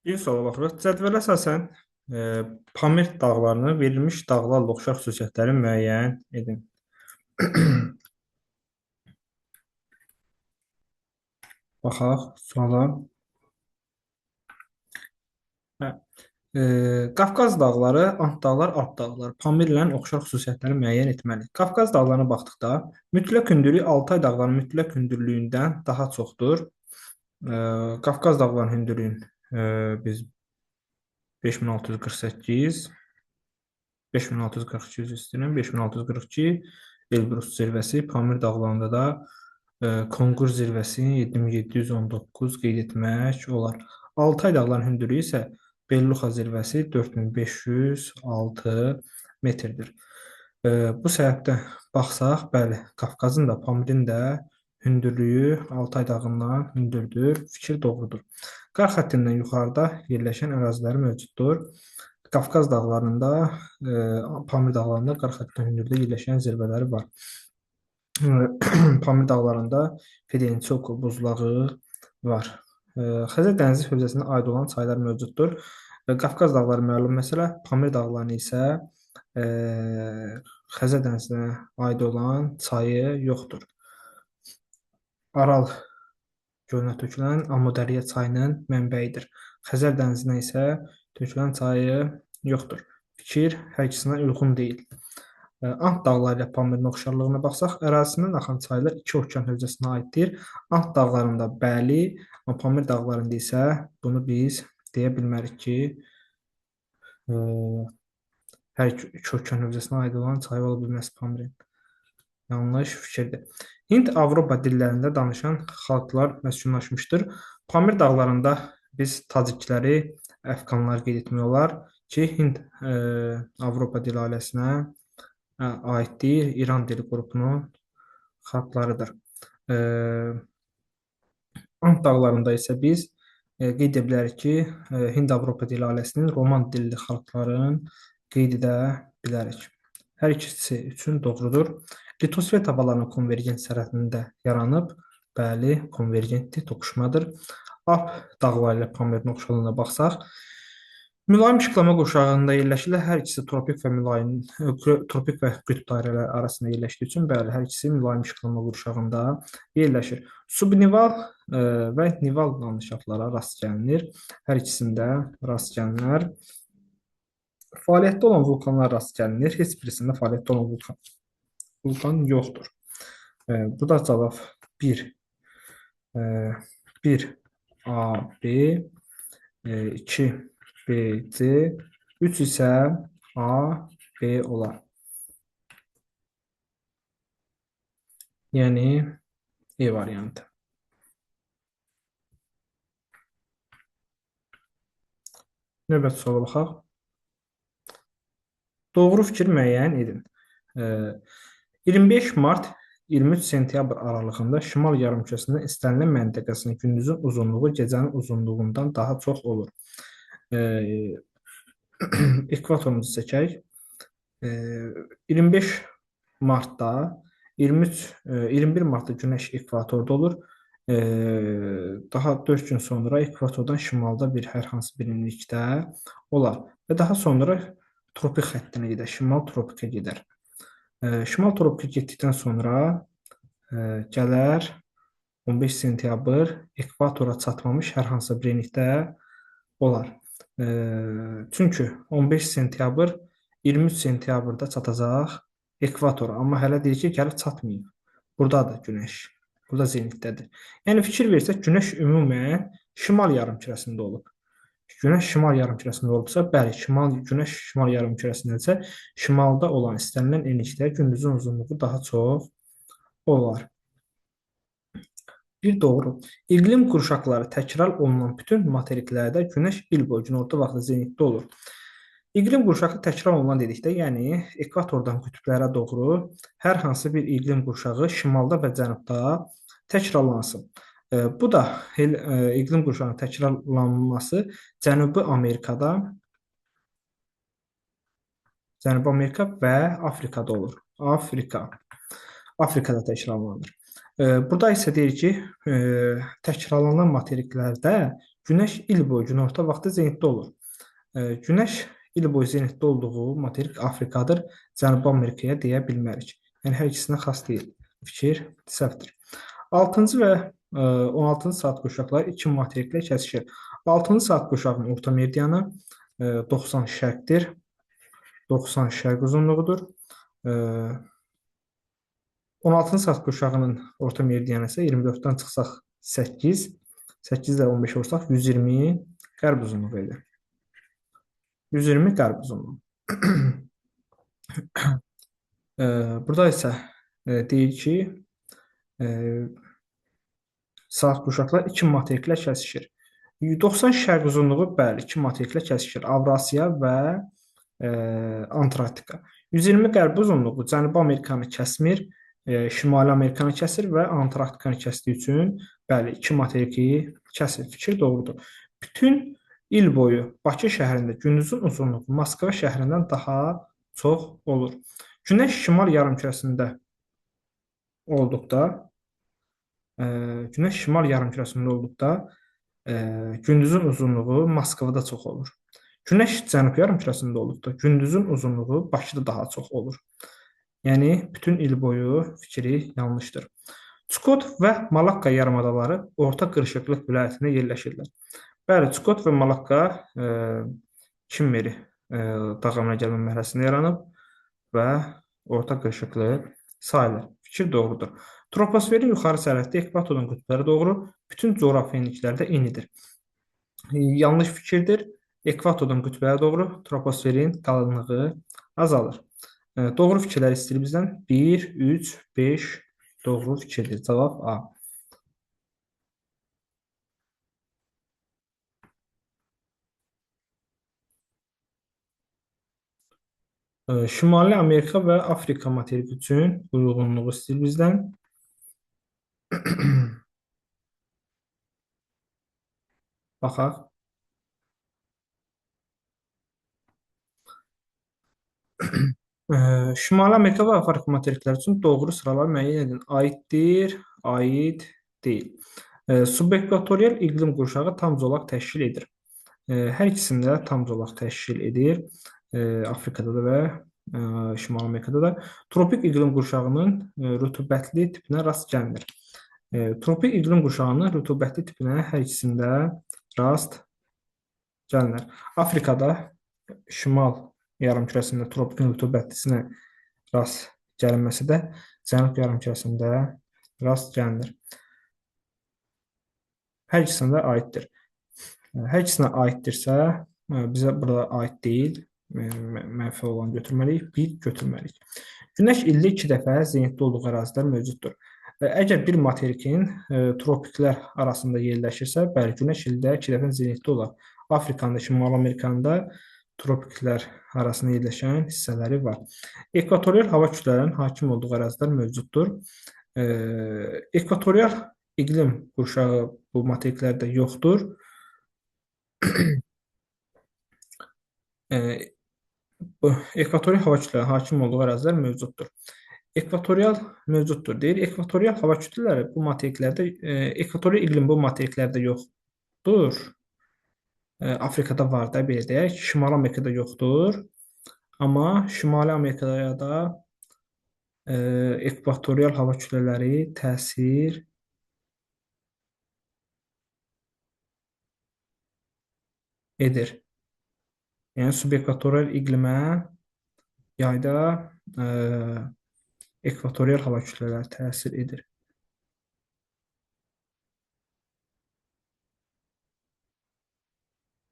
Bir suala baxırıq. Cədvələ əsasən Pamir dağlarını verilmiş dağlarla oxşar xüsusiyyətləri müəyyən edin. Baxaq suala. Hə. Qafqaz dağları, Ant dağlar, Alp dağlar Pamirlə oxşar xüsusiyyətləri müəyyən etməli. Qafqaz dağlarına baxdıqda mütləq hündürlüyü Altay dağlarının mütləq hündürlüyündən daha çoxdur. Qafqaz dağlarının hündürlüyünü biz 5648 5642 üzr istəyirəm. 5642 Elbrus zirvəsi, Pamir dağlarında da Konqur zirvəsi 7719 qeyd etmək olar. Altay dağlarının hündürlüyü isə Belluxa zirvəsi 4506 metrdir. Bu səbəbdən baxsaq, bəli, Qafqazın da, Pamirin də hündürlüyü Altay dağından hündürdür. Fikir doğrudur. Qar xəttindən yuxarıda yerləşən əraziləri mövcuddur. Qafqaz dağlarında, Pamir dağlarında qar xəttindən hündürlükdə yerləşən zirvələri var. Pamir dağlarında Fidençoko buzlağı var. Xəzər dənizi hövzəsinə aid olan çaylar mövcuddur. Qafqaz dağları məlum məsələ, Pamir dağlarının isə Xəzər dənizinə aid olan çayı yoxdur. Aral gölünə tökülən Amudəriyə çayının mənbəyidir. Xəzər dənizinə isə tökülən çayı yoxdur. Fikir hər ikisinə uyğun deyil. Ant dağları ilə Pamirin oxşarlığına baxsaq, ərazisindən axan çaylar iki okean hövzəsinə aiddir. Ant dağlarında bəli, amma Pamir dağlarında isə bunu biz deyə bilmərik ki, hər iki okean hövzəsinə aid olan çay ola bilməz Pamirin. Yanlış fikirdir. Hind-Avropa dillərində danışan xalqlar məskunlaşmışdır. Pamir dağlarında biz tacikləri, əfqanlar qeyd etmək olar ki, Hind-Avropa dil ailəsinə aiddir. İran dili qrupunun xalqlarıdır. Ant dağlarında isə biz qeyd edə bilərik ki, Hind-Avropa dil ailəsinin roman dilli xalqların qeyd edə bilərik. Hər ikisi üçün doğrudur. Litosfer havalarının konvergent sərhədində yaranıb. Bəli, konvergentdir, toqquşmadır. Alp dağları ilə Pamirin oxşarlığına baxsaq, mülayim işıqlama qurşağında yerləşirlər. Hər ikisi tropik və qütb dairələri arasında yerləşdiyi üçün, bəli, hər ikisi mülayim işıqlama qurşağında yerləşir. Subnival və nival landşaftlara rast gəlinir. Hər ikisində rast gəlinir. Fəaliyyətdə olan vulkanlar rast gəlinir. Heç birisində fəaliyyətdə olan vulkan yoxdur. Burada cavab 1. 1 A, B, 2 B, C, 3 isə A, B olar. Yəni E variantı. Növbəti suala baxaq. Doğru fikir müəyyən edin. 25 mart 23 sentyabr aralığında şimal yarımkürəsinin istənilən məntəqəsinin gündüzün uzunluğu gecənin uzunluğundan daha çox olur. Ekvatorumuzu çəkək. 25 martda 21 martda günəş ekvatorda olur. Daha 4 gün sonra ekvatordan şimalda hər hansı bir enlikdə olar və daha sonra tropik xəttinə gedər, şimal tropikə gedər. Şimal tropikə getdikdən sonra gələr 15 sentyabr ekvatora çatmamış hər hansı bir enlikdə olar. Çünki 15 sentyabr 23 sentyabrda çatacaq ekvatora, amma hələ deyir ki, gəlib çatmayıb. Buradadır günəş, burada zenitdədir. Yəni fikir versək, günəş ümumən şimal yarımkürəsində olub. Günəş şimal yarımkürəsində olubsa, bəli, günəş şimal yarımkürəsindəsə, şimalda olan istənilən enlikdə gündüzün uzunluğu daha çox olar. Bir doğru. İqlim qurşaqları təkrar olunan bütün materiklərdə günəş il boyu günorta vaxtı zenitdə olur. İqlim qurşağı təkrar olunan dedikdə, yəni ekvatordan qütblərə doğru hər hansı bir iqlim qurşağı şimalda və cənubda təkrarlansın. Bu da iqlim qurşağının təkrarlanması Cənubi Amerika və Afrikada olur. Afrikada təkrarlanır. Burada isə deyir ki, təkrarlanan materiklərdə Günəş il boyu günorta vaxtı zenitdə olur. Günəş il boyu zenitdə olduğu materik Afrikadır. Cənubi Amerikaya deyə bilmərik. Yəni hər ikisinə xas deyil. Fikir səhvdir. 6-cı və 16-cı saat quşaqları iki materiklə kəsişir. 6-cı saat quşağının orta meridianı 90 şərqdir. 90 şərq uzunluğudur. 16-cı saat quşağının orta meridianı isə 24-dən çıxsaq 8, 8-dən 15 vursaq 120 qərb uzunluğu edir. 120 qərb uzunluğu. Burada isə deyir ki, saat quşaqlar iki materiklə kəsişir. 90 şərq uzunluğu bəli, iki materiklə kəsişir. Avrasiya və Antarktika. 120 qərb uzunluğu Cənubi Amerikanı kəsmir, Şimali Amerikanı kəsir və Antarktikanı kəsdiyi üçün bəli, iki materiki kəsir. Fikir doğrudur. Bütün il boyu Bakı şəhərində gündüzün uzunluğu Moskva şəhərindən daha çox olur. Günəş şimal yarımkürəsində olduqda, Günəş şimal yarımkürəsində olduqda gündüzün uzunluğu Moskvada çox olur. Günəş cənub yarımkürəsində olduqda gündüzün uzunluğu Bakıda daha çox olur. Yəni bütün il boyu fikri yanlışdır. Çukot və Malakka yarımadaları orta qırışıqlıq vilayətində yerləşirlər. Bəli, Çukot və Malakka Kimmeri dağ əmələ gəlmə mərhələsində yaranıb və orta qırışıqlıq sayılır. Fikir doğrudur. Troposferin yuxarı sərhəddə ekvatorun qütblərə doğru bütün coğrafi enliklərdə eynidir. Yanlış fikirdir. Ekvatordan qütbəyə doğru troposferin qalınlığı azalır. Doğru fikirlər istəyir bizdən 1, 3, 5 doğru fikirdir. Cavab A. Şimali Amerika və Afrika materiki üçün uyğunluğu istəyir bizdən. Baxaq. Şimali Amerika və Afrika materikləri üçün doğru sıralar müəyyən edin. Aiddir, aid deyil. Subekvatorial iqlim qurşağı tam zolaq təşkil edir. Hər ikisində tam zolaq təşkil edir. Afrikada da və Şimali Amerikada da. Tropik iqlim qurşağının rütubətli tipinə rast gəlinir. Tropik iqlim qurşağının rütubətli tipinə hər ikisində rast gəlinir. Afrikada şimal yarımkürəsində tropik rütubətlisinə rast gəlinməsi də cənub yarımkürəsində rast gəlinir. Hər ikisində aiddir. Hər ikisinə aiddirsə, bizə burada aid deyil, mənfi olan götürməliyik, 1 götürməliyik. Günəş ildə 2 dəfə zenitdə olduğu ərazilər mövcuddur. Əgər bir materikin tropiklər arasında yerləşirsə, bəli, Günəş ildə 2 dəfə zenitdə olar. Afrikanın da, Şimali Amerikanın da tropiklər arasında yerləşən hissələri var. Ekvatorial hava kütlələrinin hakim olduğu ərazilər mövcuddur. Ekvatorial iqlim qurşağı bu materiklərdə yoxdur. Ekvatorial hava kütlələrinin hakim olduğu ərazilər mövcuddur. Ekvatorial mövcuddur deyir. Ekvatorial hava kütlələri bu materiklərdə, ekvatorial iqlim bu materiklərdə yoxdur. Afrikada var da, belə deyək. Şimali Amerikada yoxdur. Amma Şimali Amerikada da ekvatorial hava kütlələri təsir edir. Yəni subekvatorial iqlimə yayda ekvatorial hava kütlələri təsir edir.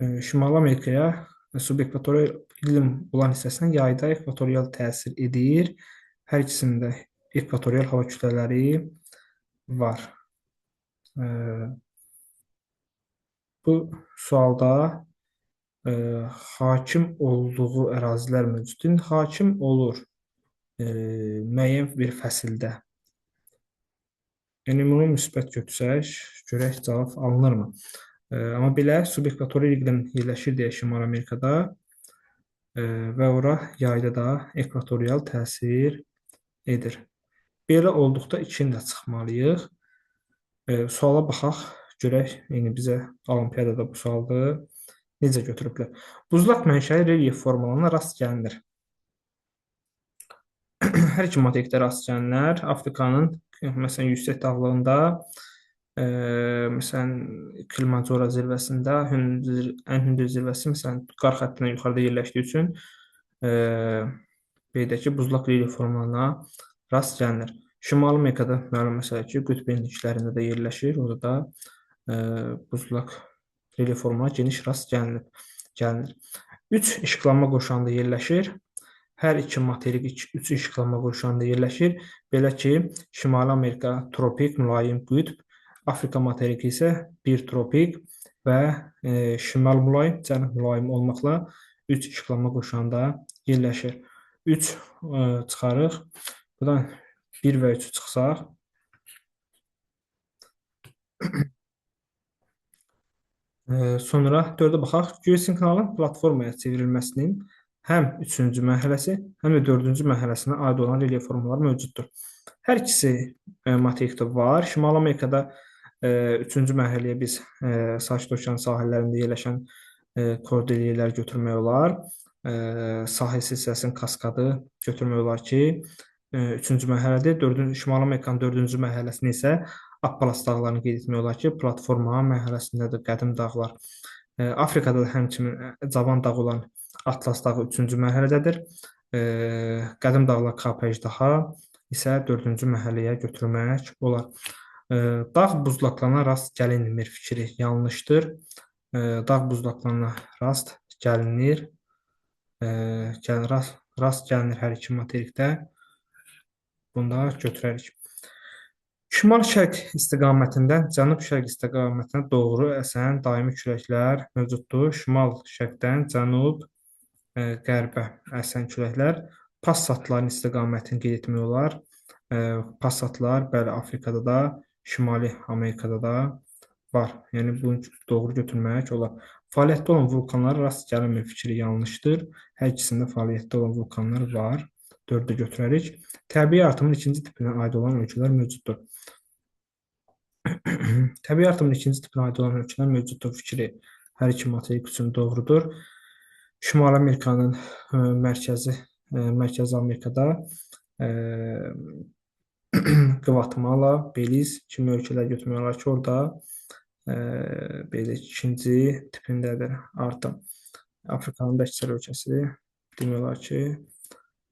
Şimali Amerikaya subekvatorial iqlim olan hissəsinə yayda ekvatorial təsir edir. Hər ikisində ekvatorial hava kütlələri var. Bu sualda hakim olduğu ərazilər mövcuddur. Hakim olur müəyyən bir fəsildə. Yəni, bunu müsbət götürsək, görək cavab alınırmı? Amma belə subekvatorial iqlim yerləşir deyə Şimali Amerikada və ora yayda da ekvatorial təsir edir. Belə olduqda 2-ni də çıxmalıyıq. Suala baxaq, Görək, indi bizə olimpiyadada bu sualı necə götürüblər. Buzlaq mənşəli relyef formalarına rast gəlinir. Hər iki materikdə rast gəlinir. Afrikanın məsələn yüksək dağlığında, məsələn Kilimanjaro zirvəsində, ən hündür zirvəsi məsələn qar xəttindən yuxarıda yerləşdiyi üçün belə ki, buzlaq relyef formalarına rast gəlinir. Şimali Amerikada məlum məsələ ki, qütb enliklərində də yerləşir. Orada da buzlaq relyef formalarına geniş rast gəlinir. 3 işıqlanma qurşağında yerləşir. Hər iki materik 3 işıqlanma qurşağında yerləşir. Belə ki, Şimali Amerika tropik, mülayim qütb, Afrika materiki isə bir tropik və şimal mülayim, cənub mülayim olmaqla 3 işıqlanma qurşağında yerləşir. 3 çıxarıq. Buradan 1 və 3 çıxsaq, sonra 4-ə baxaq. Geosinkronun platformaya çevrilməsinin həm 3-cü mərhələsi, həm də 4-cü mərhələsinə aid olan relyef formaları mövcuddur. Hər ikisi materikdə var. Şimali Amerikada 3-cü mərhələyə biz Sakit Okean sahillərində yerləşən kordilyerlər götürmək olar. Sahil silsiləsinin kaskadı götürmək olar ki, 3-cü mərhələdir. Şimali Amerikanın 4-cü mərhələsini isə Appalas dağlarını qeyd etmək olar ki, platforma mərhələsindədir qədim dağlar. Afrikada da həmçinin cavan dağ olan Atlas dağı 3-cü mərhələdədir. Qədim dağlar Kapajdaha isə 4-cü mərhələyə götürmək olar. Dağ buzlaqlarına rast gəlinmir fikri yanlışdır. Dağ buzlaqlarına rast gəlinir. Rast gəlinir hər iki materikdə. Bunu da götürərik. Şimal-şərq istiqamətindən cənub-şərq istiqamətinə doğru əsən daimi küləklər mövcuddur. Şimal-şərqdən cənub-qərbə əsən küləklər passatların istiqamətini qeyd etmək olar. Passatlar bəli Afrikada da, Şimali Amerikada da var. Yəni bunu doğru götürmək olar. Fəaliyyətdə olan vulkanlara rast gəlinmir fikri yanlışdır. Hər ikisində fəaliyyətdə olan vulkanlar var. 4-ü götürərik. Təbii artımın ikinci tipinə aid olan ölkələr mövcuddur. Təbii artımın ikinci tipinə aid olan ölkələr mövcuddur fikri hər iki materik üçün doğrudur. Şimali Amerikanın Mərkəzi Amerikada Qvatemala, Beliz kimi ölkələr götürmək olar ki, orada belə ikinci tipindədir artım. Afrikanın da əksər ölkəsi demək olar ki,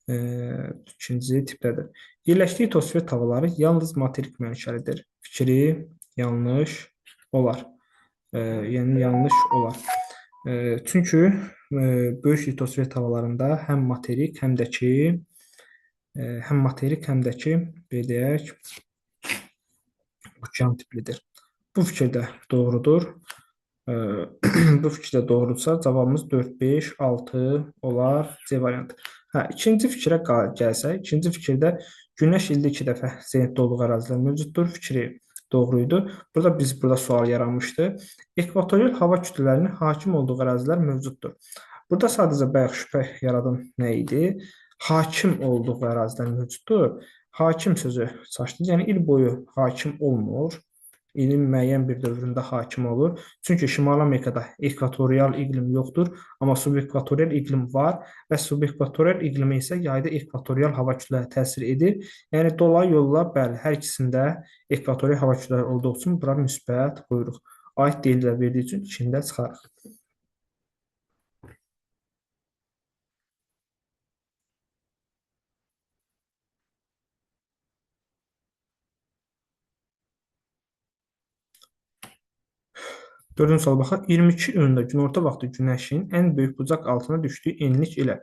ikinci tipdədir. Yerləşdiyi litosfer tavaları yalnız materik mənşəlidir. Fikri yanlış olar. Yəni yanlış olar. Çünki böyük litosfer tavalarında həm materik, həm də ki, belə deyək, okean tiplidir. Bu fikir də doğrudur. Bu fikir də doğrudursa, cavabımız 4, 5, 6 olar. C variantı. İkinci fikrə gəlsək, ikinci fikirdə Günəş ildə 2 dəfə zenitdə olduğu ərazilər mövcuddur. Fikri doğru idi. Burada sual yaranmışdı. Ekvatorial hava kütlələrinin hakim olduğu ərazilər mövcuddur. Burada sadəcə bayaq şübhə yaradan nə idi? Hakim olduğu ərazilər mövcuddur. Hakim sözü çaşdı. Yəni il boyu hakim olmur. İlin müəyyən bir dövründə hakim olur. Çünki Şimali Amerikada ekvatorial iqlim yoxdur, amma subekvatorial iqlim var və subekvatorial iqlimə isə yayda ekvatorial hava kütlələri təsir edir. Yəni dolayı yolla bəli, hər ikisində ekvatorial hava kütlələri olduğu üçün bura müsbət qoyuruq. Aid deyillər verdiyi üçün içində çıxarıq. Dördüncü suala baxaq. 22 iyunda günorta vaxtı günəşin ən böyük bucaq altına düşdüyü enlik ilə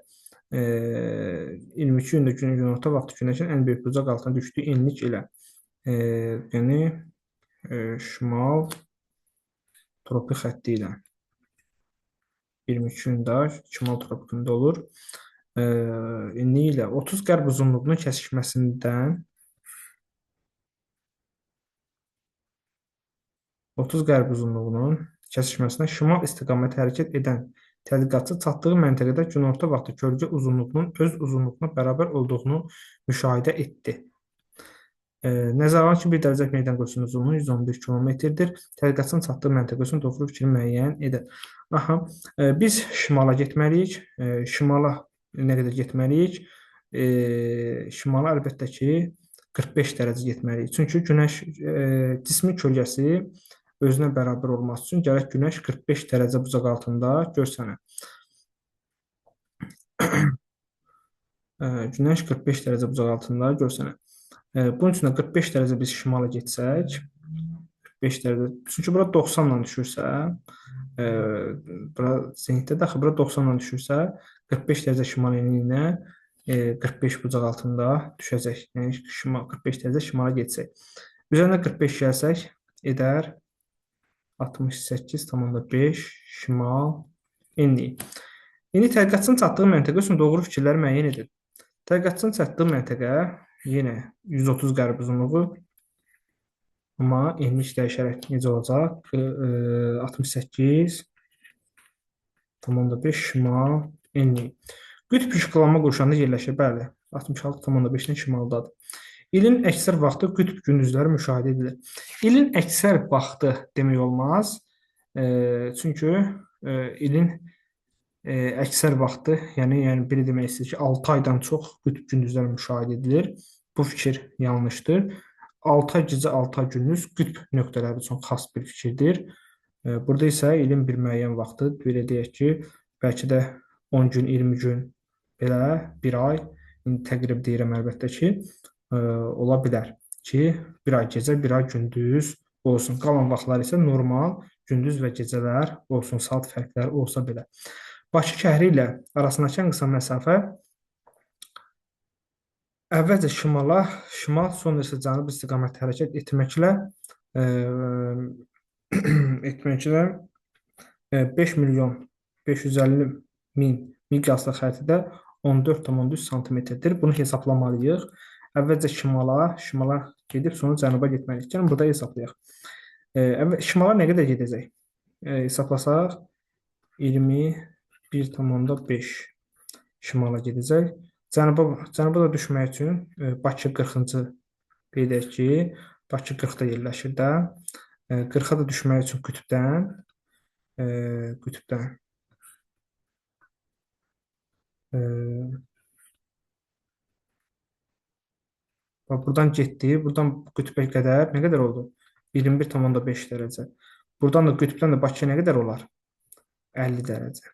22 iyunda günorta vaxtı günəşin ən böyük bucaq altına düşdüyü enlik ilə yəni şimal tropik xətti ilə 22 iyunda şimal tropikində olur. Enliyi ilə 30 qərb uzunluğunun kəsişməsindən 30 qərb uzunluğunun kəsişməsindən şimal istiqaməti hərəkət edən tədqiqatçı çatdığı məntəqədə günorta vaxtı kölgə uzunluğunun öz uzunluğuna bərabər olduğunu müşahidə etdi. Nəzərə alın ki, bir dərəcə meydan qövsünün uzunluğu 111 kilometrdir. Tədqiqatçının çatdığı məntəqə üçün doğru fikri müəyyən edin. Aha, biz şimala getməliyik. Şimala nə qədər getməliyik? Şimala əlbəttə ki, 45 dərəcə getməliyik. Çünki Günəş cismin kölgəsi özünə bərabər olması üçün gərək Günəş 45 dərəcə bucaq altında görsənə. Günəş 45 dərəcə bucaq altında görsənə. Bunun üçün də 45 dərəcə biz şimala getsək, 45 dərəcə, çünki bura 90 ilə düşürsə, bura zenitdə daxı, bura 90 ilə düşürsə, 45 dərəcə şimal enliyinə 45 bucaq altında düşəcək. Yəni 45 dərəcə şimala getsək. Üzərinə 45 gəlsək, edər 68,5 şimal enliyi. İndi tədqiqatçının çatdığı məntəqə üçün doğru fikirləri müəyyən edin. Tədqiqatçının çatdığı məntəqə yenə 130 qərb uzunluğu, amma enlik dəyişərək necə olacaq? 68,5 şimal enliyi. Qütb işıqlanma qurşağında yerləşir. Bəli, 66,5-nin şimaldadır. İlin əksər vaxtı qütb gündüzləri müşahidə edilir. İlin əksər vaxtı demək olmaz. Çünki ilin əksər vaxtı, yəni biri demək istəyir ki, 6 aydan çox qütb gündüzləri müşahidə edilir. Bu fikir yanlışdır. 6 ay gecə, 6 ay gündüz qütb nöqtələri üçün xas bir fikirdir. Burada isə ilin bir müəyyən vaxtı, belə deyək ki, bəlkə də 10 gün, 20 gün, belə bir ay, təqrib deyirəm əlbəttə ki, ola bilər ki, bir ay gecə, bir ay gündüz olsun. Qalan vaxtlar isə normal gündüz və gecələr olsun, saat fərqləri olsa belə. Bakı şəhəri ilə arasındakı ən qısa məsafə əvvəlcə şimala, sonra isə cənub istiqamətdə hərəkət etməklə 5 milyon 550 min miqyaslı xəritədə 14,3 santimetrdir. Bunu hesablamalıyıq. Əvvəlcə şimala gedib sonra cənuba getməliyik. Gəlin burada hesablayaq. Şimala nə qədər gedəcək? Hesablasaq 21,5 şimala gedəcək. Cənuba da düşmək üçün Bakı 40-cı qeyd edək ki, Bakı 40-da yerləşir də. 40-a da düşmək üçün qütbdən buradan getdi. Buradan qütbə qədər nə qədər oldu? 21,5 dərəcə. Buradan da qütbdən də Bakıya nə qədər olar? 50 dərəcə.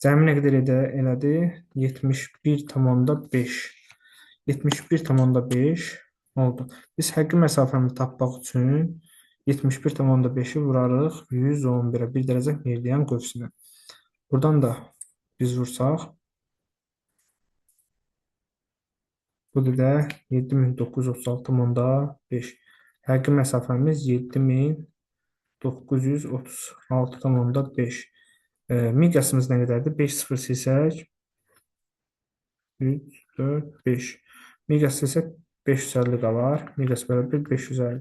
Cəmi nə qədər elədi? 71,5. 71,5 oldu. Biz həqiqi məsafəni tapmaq üçün 71,5-i vurarıq 111-ə, 1 dərəcə meridian qövsünə. Buradan da biz vursaq, bu da 7936,5. Həqiqi məsafəmiz 7936,5. Miqyasımız nə qədərdir? 5 0 silsək 3, 4, 5. Miqyas silsək 550 qalar. Miqyas bərabər 550.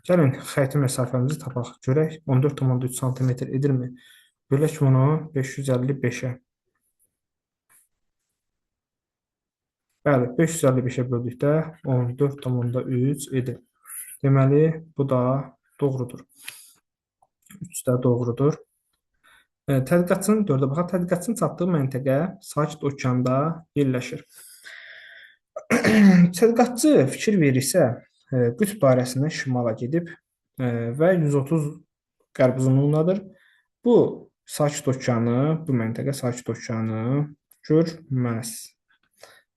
Gəlin xətti məsafəmizi tapaq. Görək 14,3 cm edirmi? Bölək bunu 555-ə. Bəli, 555-ə böldükdə 14,3 edir. Deməli, bu da doğrudur. 3 də doğrudur. Tədqiqatçının, dördə baxaq, tədqiqatçının çatdığı məntəqə Sakit Okeanda yerləşir. Tədqiqatçı fikir verirsə, qütb dairəsindən şimala gedib və 130 qərb uzunluğundadır. Bu Sakit Okeanı, bu məntəqə Sakit Okeanı görməz.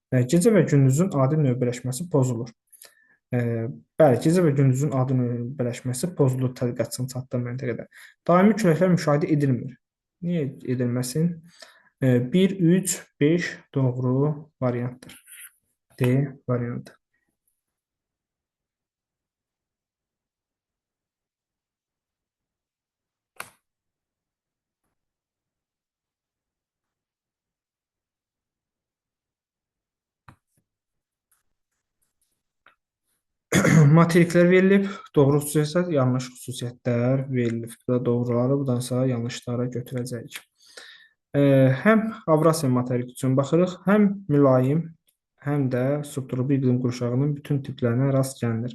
Gecə və gündüzün adi növbələşməsi pozulur. Bəli, gecə və gündüzün adi növbələşməsi pozulur tədqiqatçının çatdığı məntəqədə. Daimi küləklər müşahidə edilmir. Niyə edilməsin? 1, 3, 5 doğru variantdır. D variantı. Materiklər verilib, doğru xüsusiyyətlər, yanlış xüsusiyyətlər verilib. Bu da doğruları, budansa yanlışlara götürəcəyik. Həm Avrasiya materik üçün baxırıq, həm mülayim, həm də subtropik iqlim qurşağının bütün tiplərinə rast gəlinir.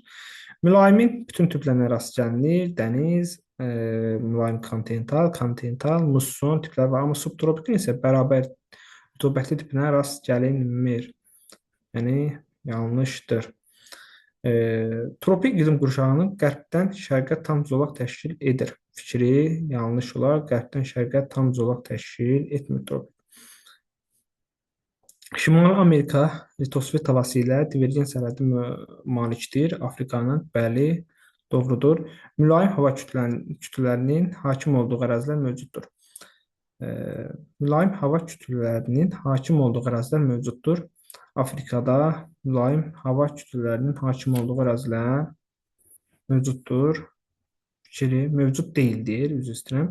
Mülayimin bütün tiplərinə rast gəlinir. Dəniz, mülayim kontinental, kontinental, musson tipləri var. Amma subtropikin isə bərabər rütubətli tipinə rast gəlinmir. Yəni yanlışdır. Tropik iqlim qurşağının qərbdən şərqə tam zolaq təşkil edir. Fikri yanlış olar. Qərbdən şərqə tam zolaq təşkil etmir tropik. Şimali Amerika litosfer talası ilə divergen sərhədi malikdir. Afrikanın, bəli, doğrudur. Mülayim hava kütlələrinin hakim olduğu ərazilər mövcuddur. Mülayim hava kütlələrinin hakim olduğu ərazilər mövcuddur. Afrikada mülayim hava kütlələrinin hakim olduğu ərazilər mövcuddur. Fikri mövcud deyildir, üzr istəyirəm.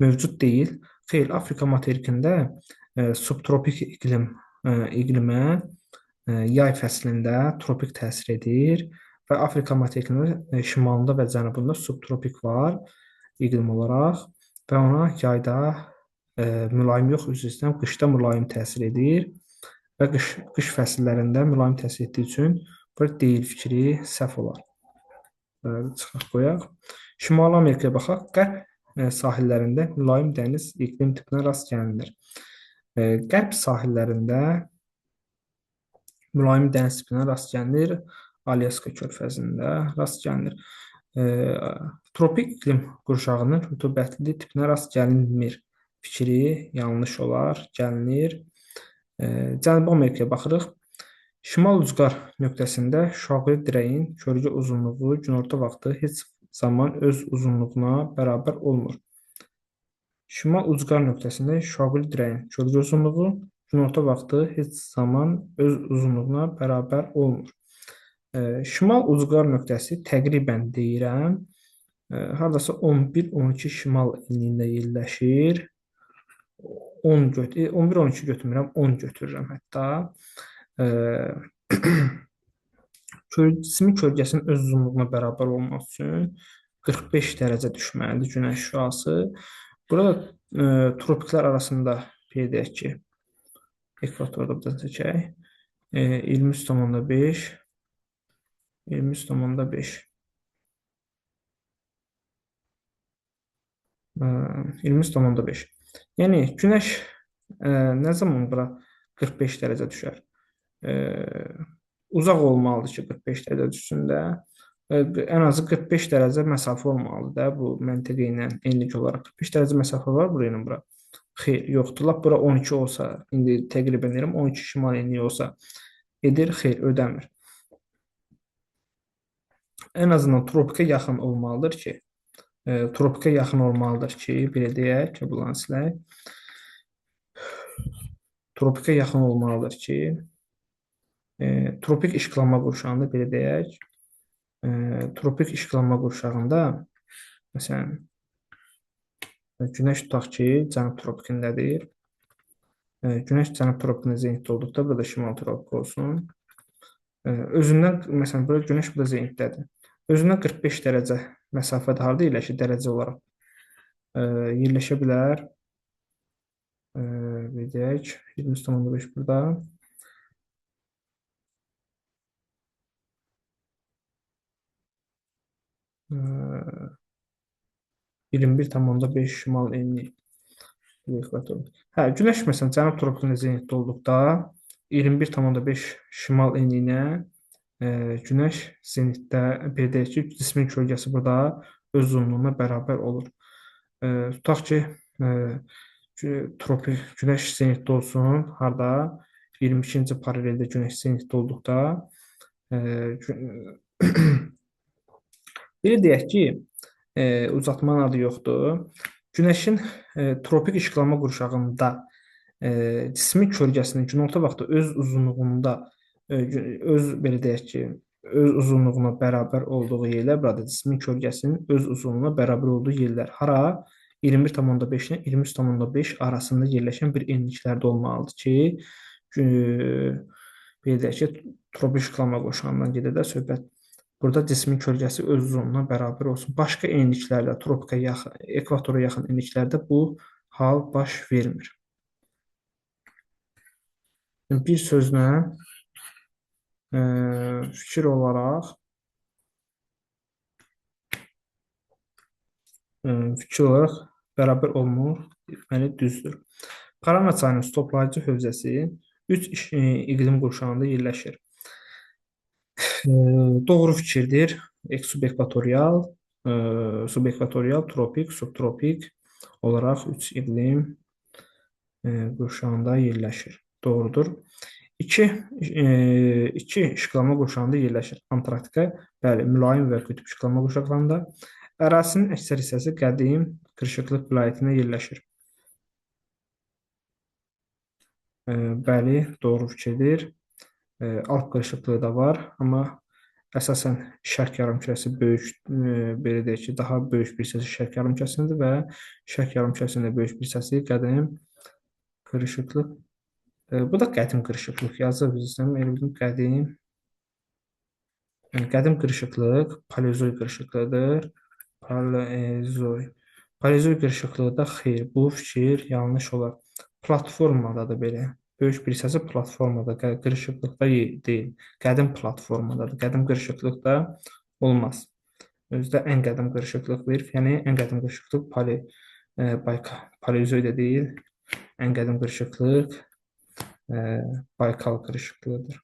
Mövcud deyil. Xeyr, Afrika materikində subtropik iqlimə yay fəslində tropik təsir edir və Afrika materikinin şimalında və cənubunda subtropik var iqlim olaraq və ona yayda mülayim yox, üzr istəyirəm, qışda mülayim təsir edir və qış fəsillərində mülayim təsir etdiyi üçün burada deyil fikri səhv olar. Çıxaq qoyaq. Şimali Amerikaya baxaq. Qərb sahillərində mülayim dəniz iqlim tipinə rast gəlinir. Qərb sahillərində mülayim dəniz tipinə rast gəlinir. Alyaska körfəzində rast gəlinir. Tropik iqlim qurşağının rütubətli tipinə rast gəlinmir. Fikri yanlış olar, gəlinir. Cənubi Amerikaya baxırıq. Şimal ucqar nöqtəsində şaquli dirəyin kölgə uzunluğu günorta vaxtı heç zaman öz uzunluğuna bərabər olmur. Şimal ucqar nöqtəsində şaquli dirəyin kölgə uzunluğu günorta vaxtı heç zaman öz uzunluğuna bərabər olmur. Şimal ucqar nöqtəsi təqribən deyirəm, hardasa 11-12 şimal enliyində yerləşir. 11-12 götürmürəm, 10 götürürəm hətta. Cismin kölgəsinin öz uzunluğuna bərabər olmaq üçün 45 dərəcə düşməlidir günəş şüası. Burada tropiklər arasında qeyd edək ki, ekvatorda da çəkək. 23,5 23,5 23,5. Yəni günəş nə zaman bura 45 dərəcə düşər? Uzaq olmalıdır ki, 45 dərəcə düşsün də. Ən azı 45 dərəcə məsafə olmalıdır da bu məntəqə ilə enlik olaraq. 45 dərəcə məsafə var bura ilə bura. Xeyr, yoxdur. Lap bura 12 olsa, indi təqribən deyirəm 12 şimal enliyi olsa edir, xeyr, ödəmir. Ən azından tropikə yaxın olmalıdır ki, belə deyək ki, bulan silək. Tropikə yaxın olmalıdır ki, tropik işıqlanma qurşağında belə deyək, tropik işıqlanma qurşağında, məsələn, günəş tutaq ki, cənub tropikindədir. Günəş cənub tropikində zenitdə olduqda, burada şimal tropik olsun. Özündən, məsələn, burada günəş burada zenitdədir. Özündən 45 dərəcə məsafədə harada yerləşir dərəcə olaraq? Yerləşə bilər. Deyək, 23,5 burada. 21,5 şimal enli ekvator. Günəş məsələn cənub tropikində zenitdə olduqda 21,5 şimal enliyinə günəş zenitdə belə deyək ki, cismin kölgəsi burada öz uzunluğuna bərabər olur. Tutaq ki, tropik günəş zenitdə olsun, harda 22-ci paraleldə günəş zenitdə olduqda belə deyək ki, uzatmanın adı yoxdur. Günəşin tropik işıqlanma qurşağında cismin kölgəsinin günorta vaxtı öz uzunluğunda belə deyək ki, öz uzunluğuna bərabər olduğu yerlər, burada cismin kölgəsinin öz uzunluğuna bərabər olduğu yerlər hara? 21,5 ilə 23,5 arasında yerləşən bir enliklərdə olmalıdır ki, belə deyək ki, tropik işıqlanma qurşağından gedir də söhbət. Burada cismin kölgəsi öz uzunluğuna bərabər olsun. Başqa enliklərdə, tropika yaxın, ekvatora yaxın enliklərdə bu hal baş vermir. Bir sözlə Fikir olaraq fikir olaraq bərabər olmur, deməli düzdür. Parana çayının su toplayıcı hövzəsi 3 iqlim qurşağında yerləşir. Doğru fikirdir. Subekvatorial, subekvatorial, tropik, subtropik olaraq 3 iqlim qurşağında yerləşir. Doğrudur. İki işıqlama qurşağında yerləşir. Antarktika, bəli, mülayim və qütb işıqlama qurşaqlarında. Ərazisinin əksər hissəsi qədim qırışıqlıq vilayətində yerləşir. Bəli, doğru fikirdir. Alp qırışıqlığı da var, amma əsasən şərq yarımkürəsi böyük, belə deyək ki, daha böyük bir hissəsi şərq yarımkürəsində və şərq yarımkürəsində böyük bir hissəsi qədim qırışıqlıq. Bu da qədim qırışıqlıq yazır bizdən. Elə bildim qədim qırışıqlıq paleozoy qırışıqlığıdır. Paleozoy. Paleozoy qırışıqlıqda xeyr, bu fikir yanlış olar. Platformadadır belə. Böyük bir hissəsi platformada, qırışıqlıqda deyil. Qədim platformadadır. Qədim qırışıqlıqda olmaz. Özdə ən qədim qırışıqlıq verir. Yəni ən qədim qırışıqlıq paleozoy da deyil. Ən qədim qırışıqlıq Baykal qırışıqlığıdır.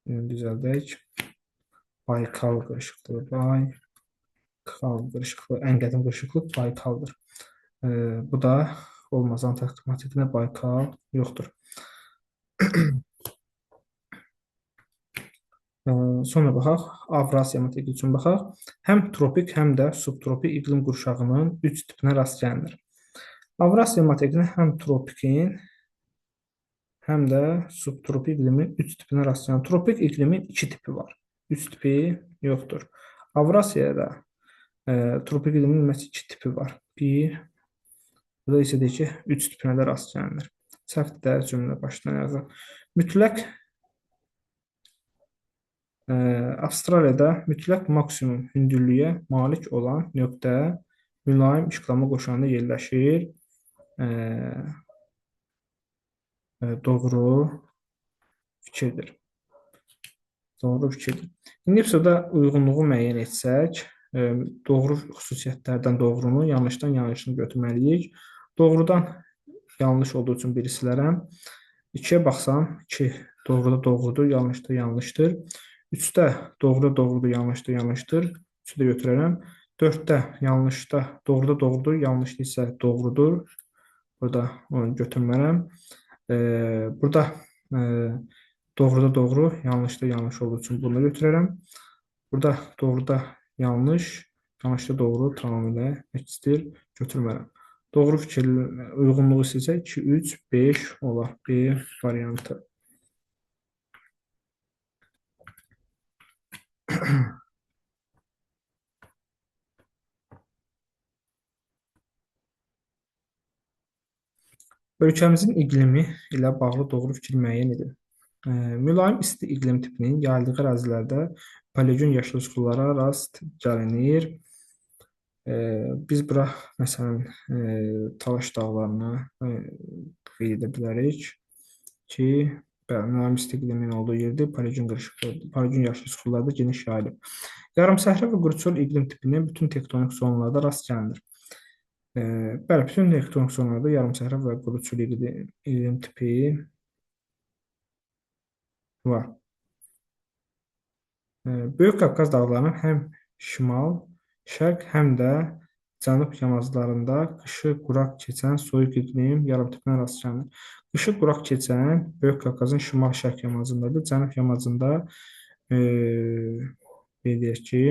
Düzəldək. Baykal qırışıqlığı. Baykal qırışıqlığı. Ən qədim qırışıqlıq Baykaldır. Bu da olmaz. Antarktik materikində Baykal yoxdur. Sonra baxaq, Avrasiya materiki üçün baxaq. Həm tropik, həm də subtropik iqlim qurşağının 3 tipinə rast gəlinir. Avrasiya materikində həm tropikin, həm də subtropik iqlimin 3 tipinə rast gəlinir. Tropik iqlimin 2 tipi var. 3 tipi yoxdur. Avrasiyada tropik iqlimin ümumiyyətlə 2 tipi var. Burada isə deyək ki, 3 tipinə də rast gəlinir. Səhvdir də cümlə başdan yazaq. Mütləq Avstraliyada mütləq maksimum hündürlüyə malik olan nöqtə mülayim işıqlama qurşağında yerləşir. Doğru fikirdir. Doğru fikirdir. İndi epizoda uyğunluğu müəyyən etsək, doğru xüsusiyyətlərdən doğrunu, yanlışdan yanlışını götürməliyik. Doğrudan yanlış olduğu üçün biri silərəm. 2-yə baxsam, 2 doğruda doğrudur, yanlışda yanlışdır. 3-də doğruda doğrudur, yanlışda yanlışdır. 3-ü də götürərəm. 4-də yanlışda doğruda doğrudur, yanlışda isə doğrudur. Burada onu götürmərəm. Burada doğruda doğru, yanlışda yanlış olduğu üçün bunu götürərəm. Burada doğruda yanlış, yanlışda doğru tamamilə əksdir, götürmərəm. Doğru fikir uyğunluğu isə 2, 3, 5 olar. B variantı. Ölkəmizin iqlimi ilə bağlı doğru fikir müəyyən edin. Mülayim isti iqlim tipinin yayıldığı ərazilərdə paleogen yaşıl sulara rast gəlinir. Biz bura məsələn Talaş dağlarına qeyd edə bilərik ki, mülayim isti iqlimin olduğu yerdə paleogen yaşıl sularda geniş yayılıb. Yarımsəhra və quruçul iqlim tipinin bütün tektonik zonlarda rast gəlinir. Bəli, bütün tektonik zonlarda yarımsəhra və quruçul iqlim tipi var. Böyük Qafqaz dağlarının həm şimal, şərq, həm də cənub yamaclarında qışı quraq keçən soyuq iqlim yarımtipinə rast gəlinir. Qışı quraq keçən Böyük Qafqazın şimal-şərq yamacındadır. Cənub yamacında deyək ki,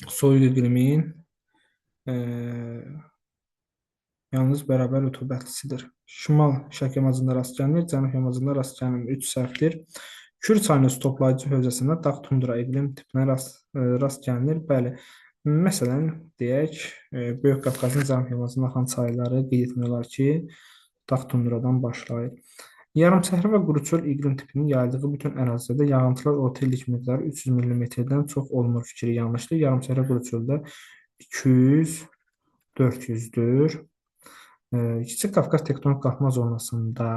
soyuq iqlimin yalnız bərabər rütubətlisidir. Şimal-şərq yamacında rast gəlinir, cənub yamacında rast gəlinmir. 3 səhvdir. Kür çayının su toplayıcı hövzəsində dağ tundra iqlim tipinə rast gəlinir. Bəli, məsələn, deyək, Böyük Qafqazın cənub yamacında axan çayları qeyd etmək olar ki, dağ tundradan başlayır. Yarımsəhra və quruçul iqlim tipinin yayıldığı bütün ərazilərdə yağıntılar orta illik miqdarı 300 mm-dən çox olmur fikri yanlışdır. Yarımsəhra quruçulda 200, 400-dür. Kiçik Qafqaz tektonik qalxma zonasında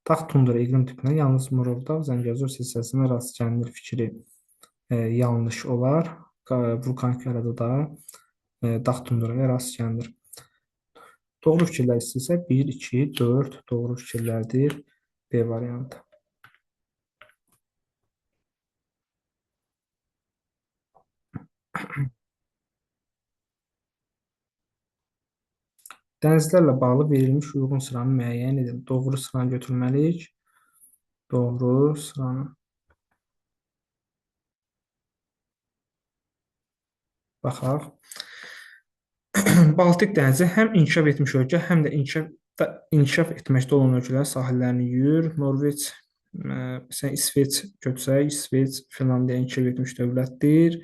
Dağ tundra iqlim tipinə yalnız Murovdağ, Zəngəzur silsiləsinə rast gəlinir fikri yanlış olar. Vulkanik yarada dağ tundraya rast gəlinir. Doğru fikirlər isə 1, 2, 4 doğru fikirlərdir. B variantı. Dənizlərlə bağlı verilmiş uyğun sıranı müəyyən edin. Doğru sıranı götürməliyik. Doğru sıranı. Baxaq. Baltik dənizi həm inkişaf etmiş ölkə, həm də inkişaf etməkdə olan ölkələr sahillərini yuyur. Norveç, məsələn, İsveç götürsək, İsveç, Finlandiya inkişaf etmiş dövlətdir.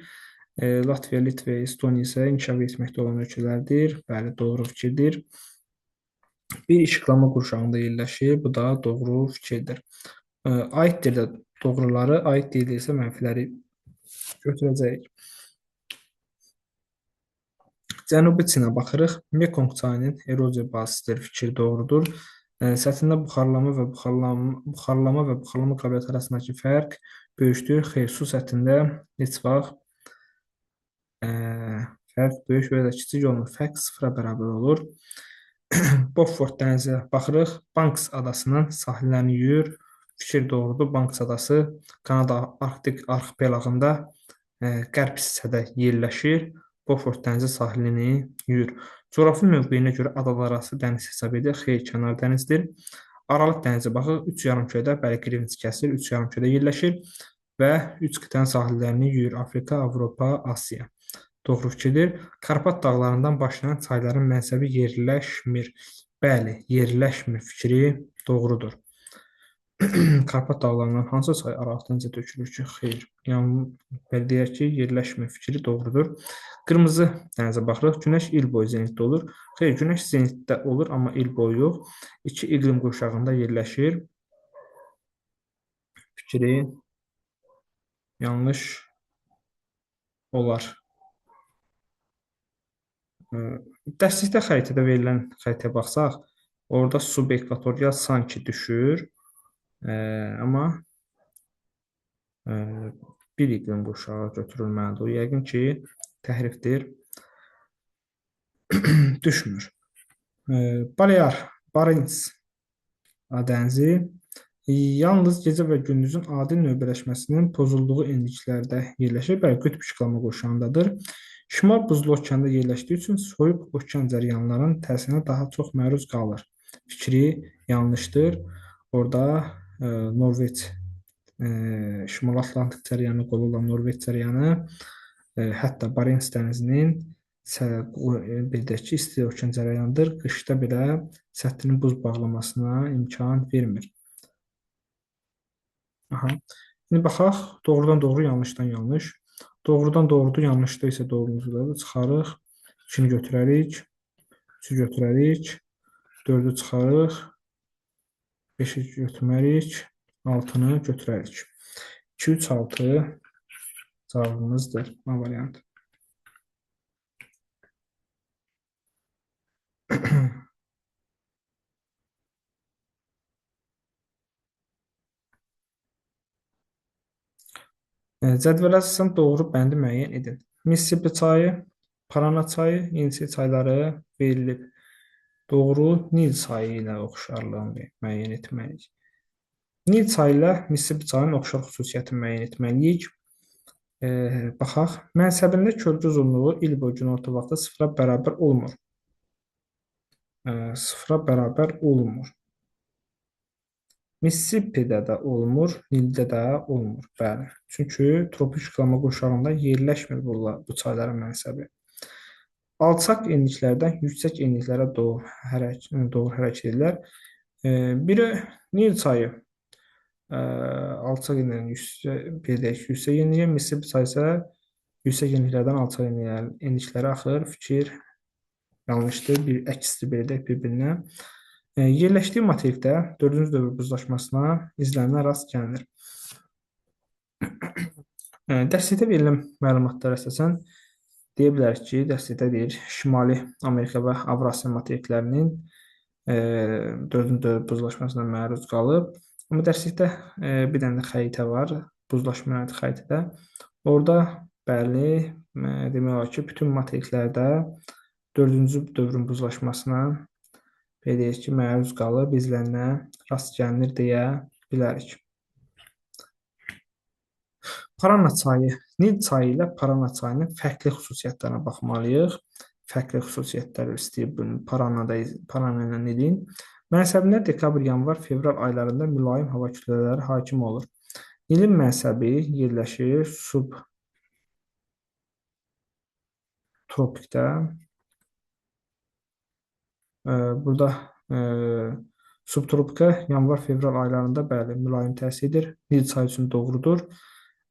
Latviya, Litva, Estoniya isə inkişaf etməkdə olan ölkələrdir. Bəli, doğru fikirdir. Bir işıqlama qurşağında yerləşir. Bu da doğru fikirdir. Aiddir də doğruları, aid deyil isə mənfiləri götürəcəyik. Cənubi Çinə baxırıq. Mekong çayının eroziya bazisidir. Fikir doğrudur. Səthində buxarlama və buxarlama qabiliyyəti arasındakı fərq böyükdür. Xeyr, su səthində heç vaxt fərq böyük və ya da kiçik olmur. Fərq sıfıra bərabər olur. Beaufort dənizinə baxırıq. Banks adasının sahillərini yuyur. Fikir doğrudur. Banks adası Kanada Arktik arxipelağında qərb hissədə yerləşir. Beaufort dənizi sahilini yuyur. Coğrafi mövqeyinə görə adalararası dəniz hesab edilir. Xeyr, kənar dənizdir. Aralıq dənizə baxıq. 3 yarımkürədə, bəli, Greenwich kəsir. 3 yarımkürədə yerləşir və 3 qitənin sahillərini yuyur. Afrika, Avropa, Asiya. Doğru fikirdir. Karpat dağlarından başlayan çayların mənsəbi yerləşmir. Bəli, yerləşmir fikri doğrudur. Karpat dağlarından hansı çay Aralıq dənizə tökülür ki? Xeyr. Yəni deyək ki, yerləşmir fikri doğrudur. Qırmızı dənizə baxırıq. Günəş il boyu zenitdə olur. Xeyr, günəş zenitdə olur, amma il boyu yox. İki iqlim qurşağında yerləşir. Fikri yanlış olar. Dərslikdə xəritədə verilən xəritəyə baxsaq, orada subekvatorial sanki düşür. Amma bir iqlim qurşağı götürülməlidir. O yəqin ki, təhrifdir. Düşmür. Balear, Barents dənizi yalnız gecə və gündüzün adi növbələşməsinin pozulduğu enliklərdə yerləşir. Bəli, qütb işıqlama qurşağındadır. Şimal buzlu okeanda yerləşdiyi üçün soyuq okean cəryanlarının təsirinə daha çox məruz qalır. Fikri yanlışdır. Orada Norveç, Şimal Atlantik cəryanı qolu olan Norveç cəryanı, hətta Barents dənizinin bildək ki, isti okean cəryanıdır. Qışda belə səthinin buz bağlamasına imkan vermir. İndi baxaq, doğrudan doğru, yanlışdan yanlış. Doğrudan doğrudur, yanlışda isə doğrumuzu çıxarıq. 2-ni götürərik, 3-ü götürərik, 4-ü çıxarıq, 5-i götürmərik, 6-nı götürərik. 2, 3, 6 cavabımızdır. A variantı. Cədvələ əsasən doğru bəndi müəyyən edin. Mississippi çayı, Parana çayı, Yenisey çayları verilib. Doğru Nil çayı ilə oxşarlığını müəyyən etməliyik. Nil çayı ilə Mississippi çayının oxşar xüsusiyyətini müəyyən etməliyik. Baxaq, mənsəbində kölgə uzunluğu il boyu günorta vaxtı sıfıra bərabər olmur. Sıfıra bərabər olmur. Mississippi-də də olmur, Nildə də olmur. Bəli. Çünki tropik işıqlama qurşağında yerləşmir bu çayların mənsəbi. Alçaq enliklərdən yüksək enliklərə doğru hərəkət edirlər. Biri Nil çayı alçaq enliklərdən yüksək enliyə, Mississippi çayı isə yüksək enliklərdən alçaq enliklərə axır. Fikir yanlışdır, əksdir belə bir-birinə. Yerləşdiyi materikdə 4-cü dövr buzlaşmasına izlənilən rast gəlinir. Dərslikdə verilən məlumatlara əsasən deyə bilərik ki, dərslikdə deyir, Şimali Amerika və Avrasiya materiklərinin 4-cü dövr buzlaşmasına məruz qalıb. Amma dərslikdə bir dənə də xəritə var, buzlaşma xəritədə. Orada bəli, demək olar ki, bütün materiklərdə 4-cü dövrün buzlaşmasına belə deyək ki, məruz qalıb, izlənə rast gəlinir deyə bilərik. Parana çayı, Nil çayı ilə Parana çayının fərqli xüsusiyyətlərinə baxmalıyıq. Fərqli xüsusiyyətləri istəyib Parana ilə Nilin. Mənsəbində dekabr, yanvar, fevral aylarında mülayim hava kütlələri hakim olur. Nilin mənsəbi yerləşir subtropikdə. Burada subtropikə yanvar-fevral aylarında bəli mülayim təsirdir. Nil çayı üçün doğrudur.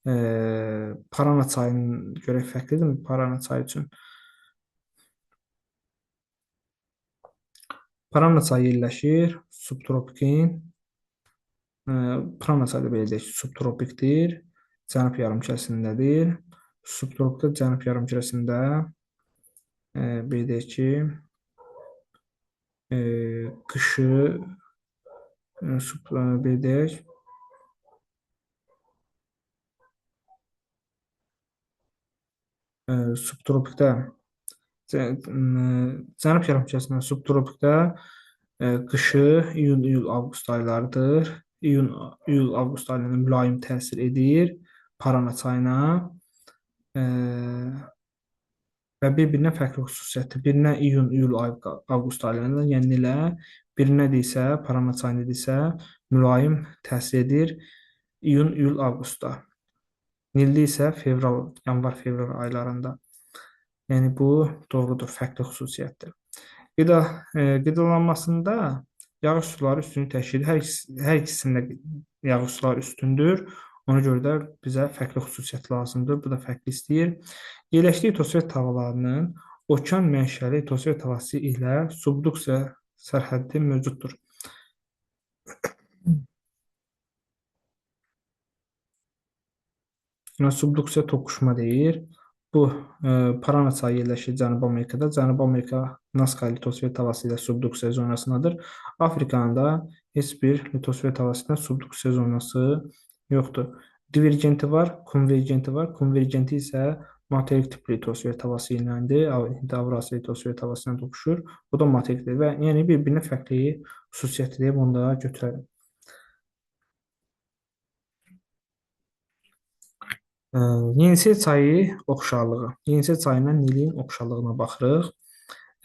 Parana çayının görə fərqlidirmi? Parana çayı üçün. Parana çayı yerləşir subtropikin. Parana çayı da belə deyək, subtropikdir. Cənub yarımkürəsindədir. Subtropikdə cənub yarımkürəsində belə deyək ki, qışı belə deyək, subtropikdə cənub yarımkürəsində subtropikdə qışı iyun-iyul avqust aylarıdır. İyun-iyul avqust aylarında mülayim təsir edir Parana çayına və bir-birindən fərqli xüsusiyyətdir. Birinə iyun-iyul avqust aylarında, yəni ilə, birinə isə Parana çayında isə mülayim təsir edir iyun-iyul avqustda. Nilli isə yanvar-fevral aylarında. Yəni bu doğrudur, fərqli xüsusiyyətdir. Qidalanmasında yağış suları üstünlük təşkil edir. Hər ikisində yağış suları üstündür. Ona görə də bizə fərqli xüsusiyyət lazımdır. Bu da fərqli istəyir. Yerləşdiyi litosfer havalarının okean mənşəli litosfer havası ilə subduksiya sərhəddi mövcuddur. Subduksiya toqquşma deyir. Bu Parana çayı yerləşir Cənubi Amerikada. Cənubi Amerika Nazca litosfer havası ilə subduksiya zonasındadır. Afrikanın da heç bir litosfer havasında subduksiya zonası yoxdur. Divergenti var, konvergenti var. Konvergenti isə materik tipli litosfer havası iləndir. Avrasiya litosfer havası ilə toqquşur. Bu da materikdir və yəni bir-birinə fərqli xüsusiyyəti deyib onu da götürəlim. Yenisey çayı oxşarlığı. Yenisey çayından Nilin oxşarlığına baxırıq.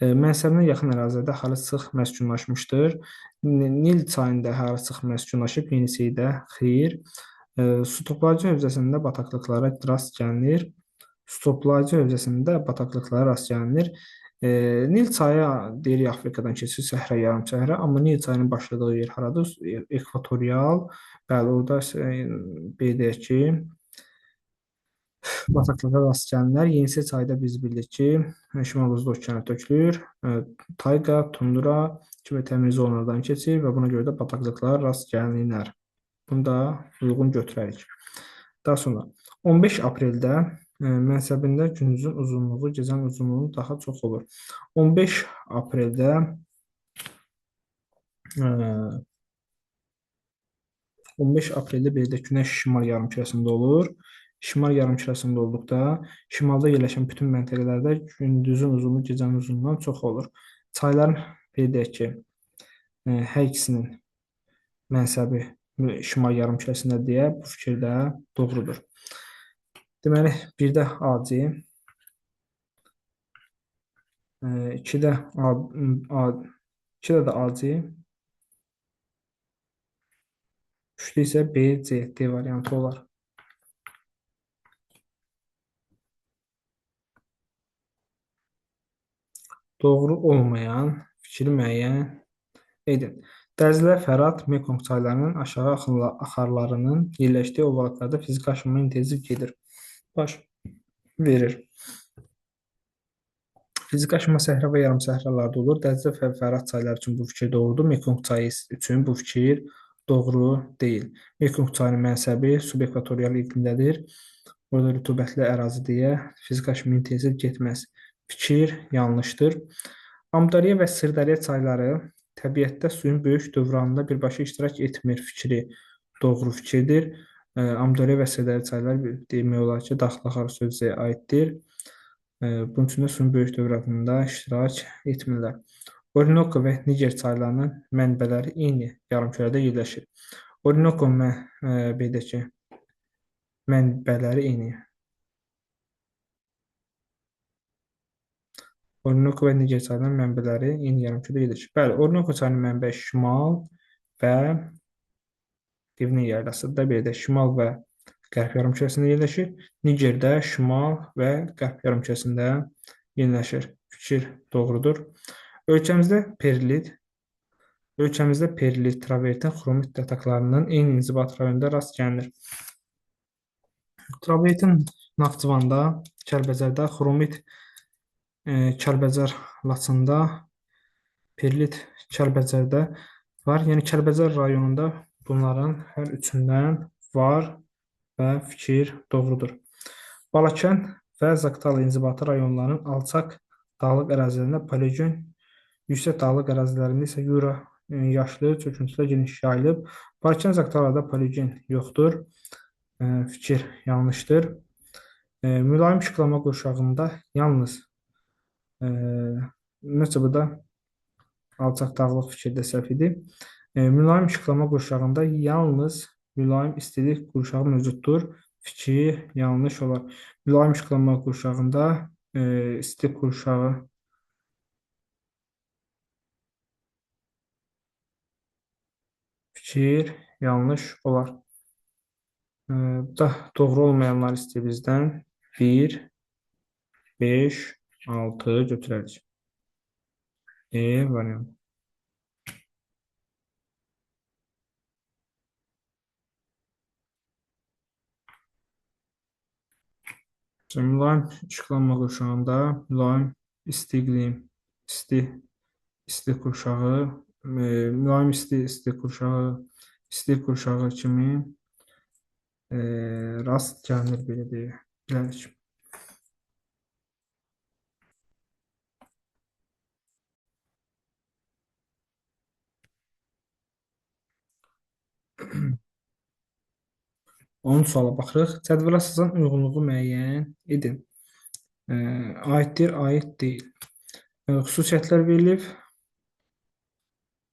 Mənsəbinə yaxın ərazidə əhali sıx məskunlaşmışdır. Nil çayında əhali sıx məskunlaşıb, Yeniseydə xeyr. Su toplayıcı hövzəsində bataqlıqlara rast gəlinir. Su toplayıcı hövzəsində bataqlıqlara rast gəlinir. Nil çayı deyirik Afrikadan keçir, səhra, yarımsəhra, amma Nil çayının başladığı yer haradır? Ekvatorial. Bəli, orada belə deyək ki, bataqlığa rast gəlinirlər. Yenisey çayda biz bildik ki, Şimal Buzlu okeana tökülür. Tayqa, tundra kimi təmir zonalardan keçir və buna görə də bataqlıqlara rast gəlinirlər. Bunu da uyğun götürərik. Daha sonra 15 apreldə mənsəbində gündüzün uzunluğu gecənin uzunluğunun daha çox olur. 15 apreldə 15 apreldə belə də günəş şimal yarımkürəsində olur. Şimal yarımkürəsində olduqda şimalda yerləşən bütün məntəqələrdə gündüzün uzunluğu gecənin uzunluğundan çox olur. Çayların belə deyək ki, hər ikisinin mənsəbi şimal yarımkürəsində deyə bu fikir də doğrudur. Deməli, 1-də AC, 2-də də AC, 3-də isə B, C, D variantı olar. Doğru olmayan fikri müəyyən edin. Dərzlər Fərat, Mekong çaylarının aşağı axarlarının yerləşdiyi ovalıqlarda fiziki aşınma intensiv gedir. Baş verir. Fiziki aşınma səhra və yarımsəhralarda olur. Dərzə və Fərat çayları üçün bu fikir doğrudur. Mekong çayı üçün bu fikir doğru deyil. Mekong çayının mənsəbi subekvatorial iqlimdədir. Burada rütubətli ərazi deyə fiziki aşınma intensiv getməz. Fikir yanlışdır. Amudarya və Sırdərya çayları təbiətdə suyun böyük dövranında birbaşa iştirak etmir fikri doğru fikirdir. Amudarya və Sədəli çaylar demək olar ki, daxil axar sözcüyə aiddir. Bunun üçün də suyun böyük dövranında iştirak etmirlər. Orinoco və Niger çaylarının mənbələri eyni yarımkürədə yerləşir. Orinoco beydəki mənbələri eyni. Orinoco və Niger çaylarının mənbələri eyni yarımkürədə yerləşir. Bəli, Orinoco çayının mənbəyi şimal və Divine yaylasıdır. Belə şimal və qərb yarımkürəsində yerləşir. Nigerdə şimal və qərb yarımkürəsində yerləşir. Fikir doğrudur. Ölkəmizdə perlit, travertin, xromit yataklarının eyni inzibat rayonunda rast gəlinir. Travertin Naxçıvanda, Kəlbəcərdə, xromit Kəlbəcər Laçında, perlit Kəlbəcərdə var. Yəni Kəlbəcər rayonunda bunların hər üçündən var və fikir doğrudur. Balakən və Zaqatala inzibati rayonlarının alçaq dağlıq ərazilərində poligon, yüksək dağlıq ərazilərində isə Yura yaşlı çöküntülər geniş yayılıb. Balakən Zaqatalada poligon yoxdur. Fikir yanlışdır. Mülayim şıqlama qurşağında yalnız necə bu da alçaq dağlıq fikirdə səhv idi. Mülayim şıqlama qurşağında yalnız mülayim istilik qurşağı mövcuddur. Fikir yanlış olar. Mülayim şıqlama qurşağında istilik qurşağı fikir yanlış olar. Da doğru olmayanlar istəyir bizdən 1, 5, 6 götürərik. Variant. Mülayim işıqlanma qurşağında mülayim isti qurşağı, mülayim isti qurşağı kimi rast gəlinir belə deyirik. Onun suala baxırıq. Cədvələ əsasən uyğunluğu müəyyən edin. Aiddir, aid deyil. Xüsusiyyətlər verilib.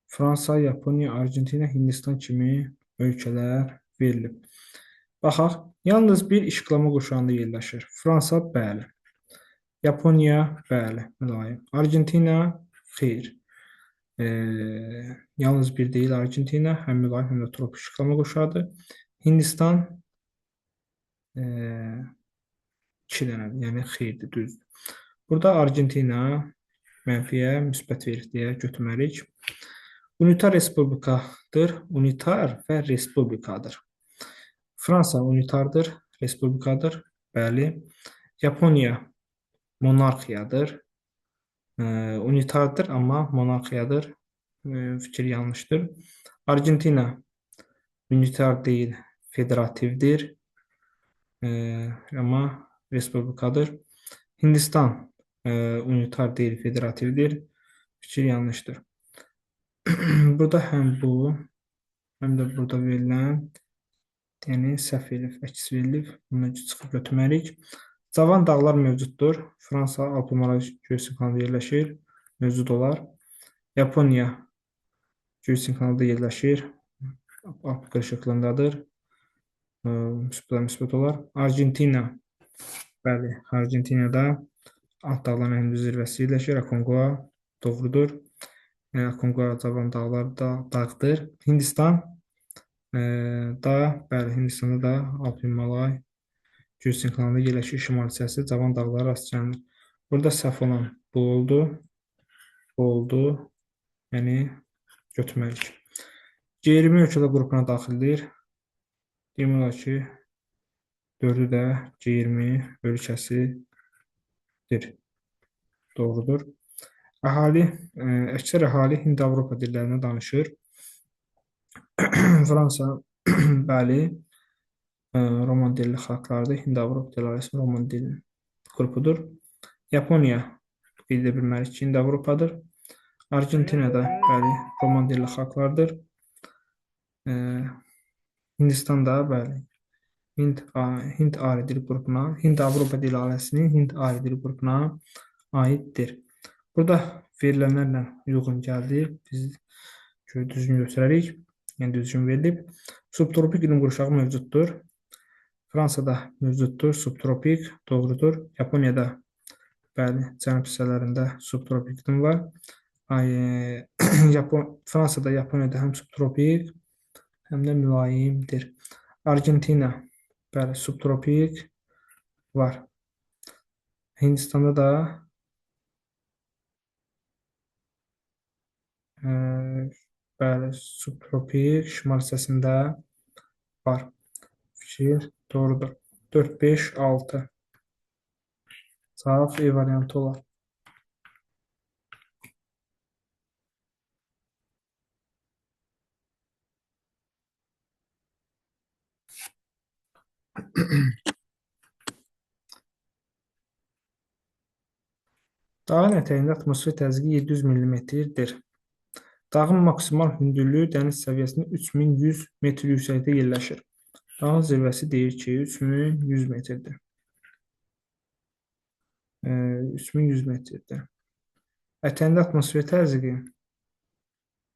Fransa, Yaponiya, Argentina, Hindistan kimi ölkələr verilib. Baxaq, yalnız bir işıqlama qurşağında yerləşir. Fransa, bəli. Yaponiya, bəli, mülayim. Argentina, xeyr. Yalnız bir deyil Argentina, həm mülayim, həm də tropik işıqlama qurşağıdır. Hindistan 2 dənədir, yəni xeyirdir, düzdür. Burada Argentina mənfiyə müsbət verir deyə götürməliyik. Unitar respublikadır, unitar və respublikadır. Fransa unitardır, respublikadır, bəli. Yaponiya monarxiyadır, unitardır, amma monarxiyadır, fikir yanlışdır. Argentina unitar deyil, federativdir, amma respublikadır. Hindistan unitar deyil, federativdir, fikir yanlışdır. Burada həm bu, həm də burada verilən, yəni səhv verilib, əks verilib, bundan çıxıb götürməliyik. Cavan dağlar mövcuddur. Fransa Alp-Himalay göyçəkənində yerləşir, mövcud olar. Yaponiya göyçəkənində yerləşir, Alp qırışıqlığındadır, müsbət olar. Argentina, bəli, Argentinada alt dağların ən zirvəsi yerləşir, Aconcagua doğrudur. Aconcagua cavan dağlar da dağdır. Hindistan da, bəli, Hindistanda da Alp-Himalay göyçəkənində yerləşir, şimal hissəsi cavan dağlara rast gəlinir. Burada səhv olan bu oldu, yəni götürməliyik. G20 ölkələr qrupuna daxildir. Demək olar ki, 4-ü də G20 ölkəsidir. Doğrudur. Əksər əhali Hind-Avropa dillərini danışır. Fransa, bəli, Roman dilli xalqlardır. Hind-Avropa dilləri Roman dilli qrupudur. Yaponiya qeyd edə bilmərik ki, Hind-Avropadır. Argentinada, bəli, roman dilli xalqlardır. E, Hindistanda, bəli, Hind ali dil qrupuna, Hind-Avropa dil ailəsinin Hind ali dil qrupuna aiddir. Burada verilənlərlə uyğun gəldi. Biz düzgün götürərik. Yəni düzgün verilib. Subtropik iqlim qurşağı mövcuddur. Fransada mövcuddur. Subtropik doğrudur. Yaponiyada bəli, cənub hissələrində subtropik iqlim var. Fransada, Yaponiyada həm subtropik, həm də mülayimdir. Argentina, bəli, subtropik var. Hindistanda da bəli, subtropik şimal hissəsində var. Fikir doğrudur. 4, 5, 6. Cavab E variantı olar. Dağın ətəyində atmosfer təzyiqi 700 mm-dir. Dağın maksimal hündürlüyü dəniz səviyyəsində 3100 metr yüksəklikdə yerləşir. Dağın zirvəsi deyir ki, 3100 metrdir. 3100 metrdir. Ətəyində atmosfer təzyiqi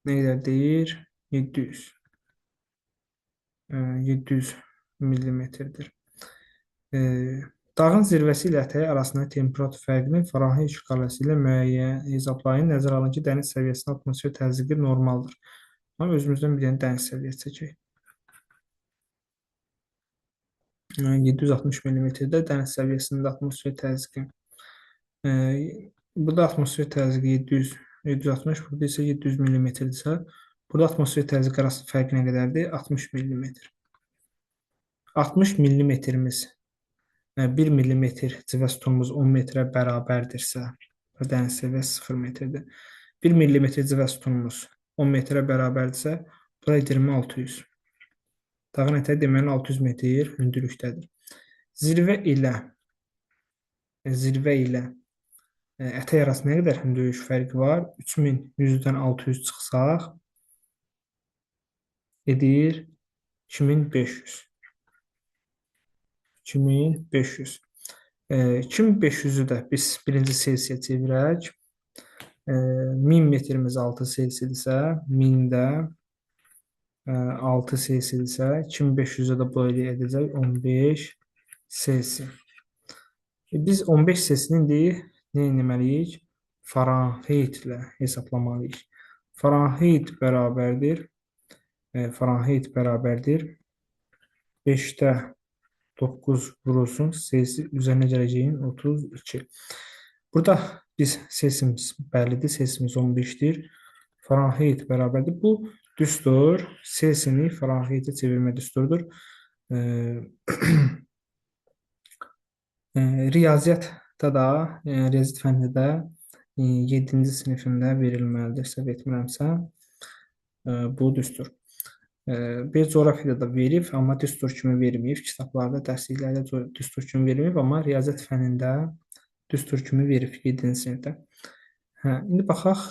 nə qədər deyir? 700. 700 millimetrdir. Dağın zirvəsi ilə ətəyi arasındakı temperatur fərqini Farenheit şkalası ilə müəyyən hesablayın. Nəzərə alın ki, dəniz səviyyəsində atmosfer təzyiqi normaldır. Amma özümüzdən bir dənə dəniz səviyyəsi çəkək. 760 mm-də dəniz səviyyəsində atmosfer təzyiqi. Burada atmosfer təzyiqi 700, 760, burada isə 700 mm-dirsə, burada atmosfer təzyiqi arasında fərq nə qədərdir? 60 mm. 60 mm-imiz 1 mm civə sütunumuz 10 metrə bərabərdirsə, dəniz səviyyəsi 0 metrdir. 1 mm civə sütunumuz 10 metrə bərabərdirsə, bura 2600. Dağın ətəyi deməli 600 metr hündürlükdədir. Zirvə ilə ətək arasında nə qədər hündürlük fərqi var? 3100-dən 600 çıxsaq, edir 2500. 2500. 2500-ü də biz birinci Selsiyə çevirək. 1000 metrimiz 6 Selsidirsə, 1000-də 6 Selsidirsə, 2500-ə də bölə edəcək 15 Selsi. Biz 15 Selsini indi nə etməliyik? Farenheit ilə hesablamalıyıq. Farenheit bərabərdir 5-də 9 vurulsun, Selsi üzərinə gələcəyin 32. Burada biz Selsimiz bəllidir, Selsimiz 15-dir. Farenheit bərabərdir. Bu düstur, Selsini Farenheitə çevirmə düsturudur. Riyaziyyatda da, riyaziyyat fənnində 7-ci sinifində verilməlidir, səhv etmirəmsə, bu düstur. Bir coğrafiyada da verib, amma düstur kimi verməyib. Kitablarda, dərsliklərdə düstur kimi verməyib, amma riyaziyyat fənnində düstur kimi verib 7-ci sinifdə. İndi baxaq,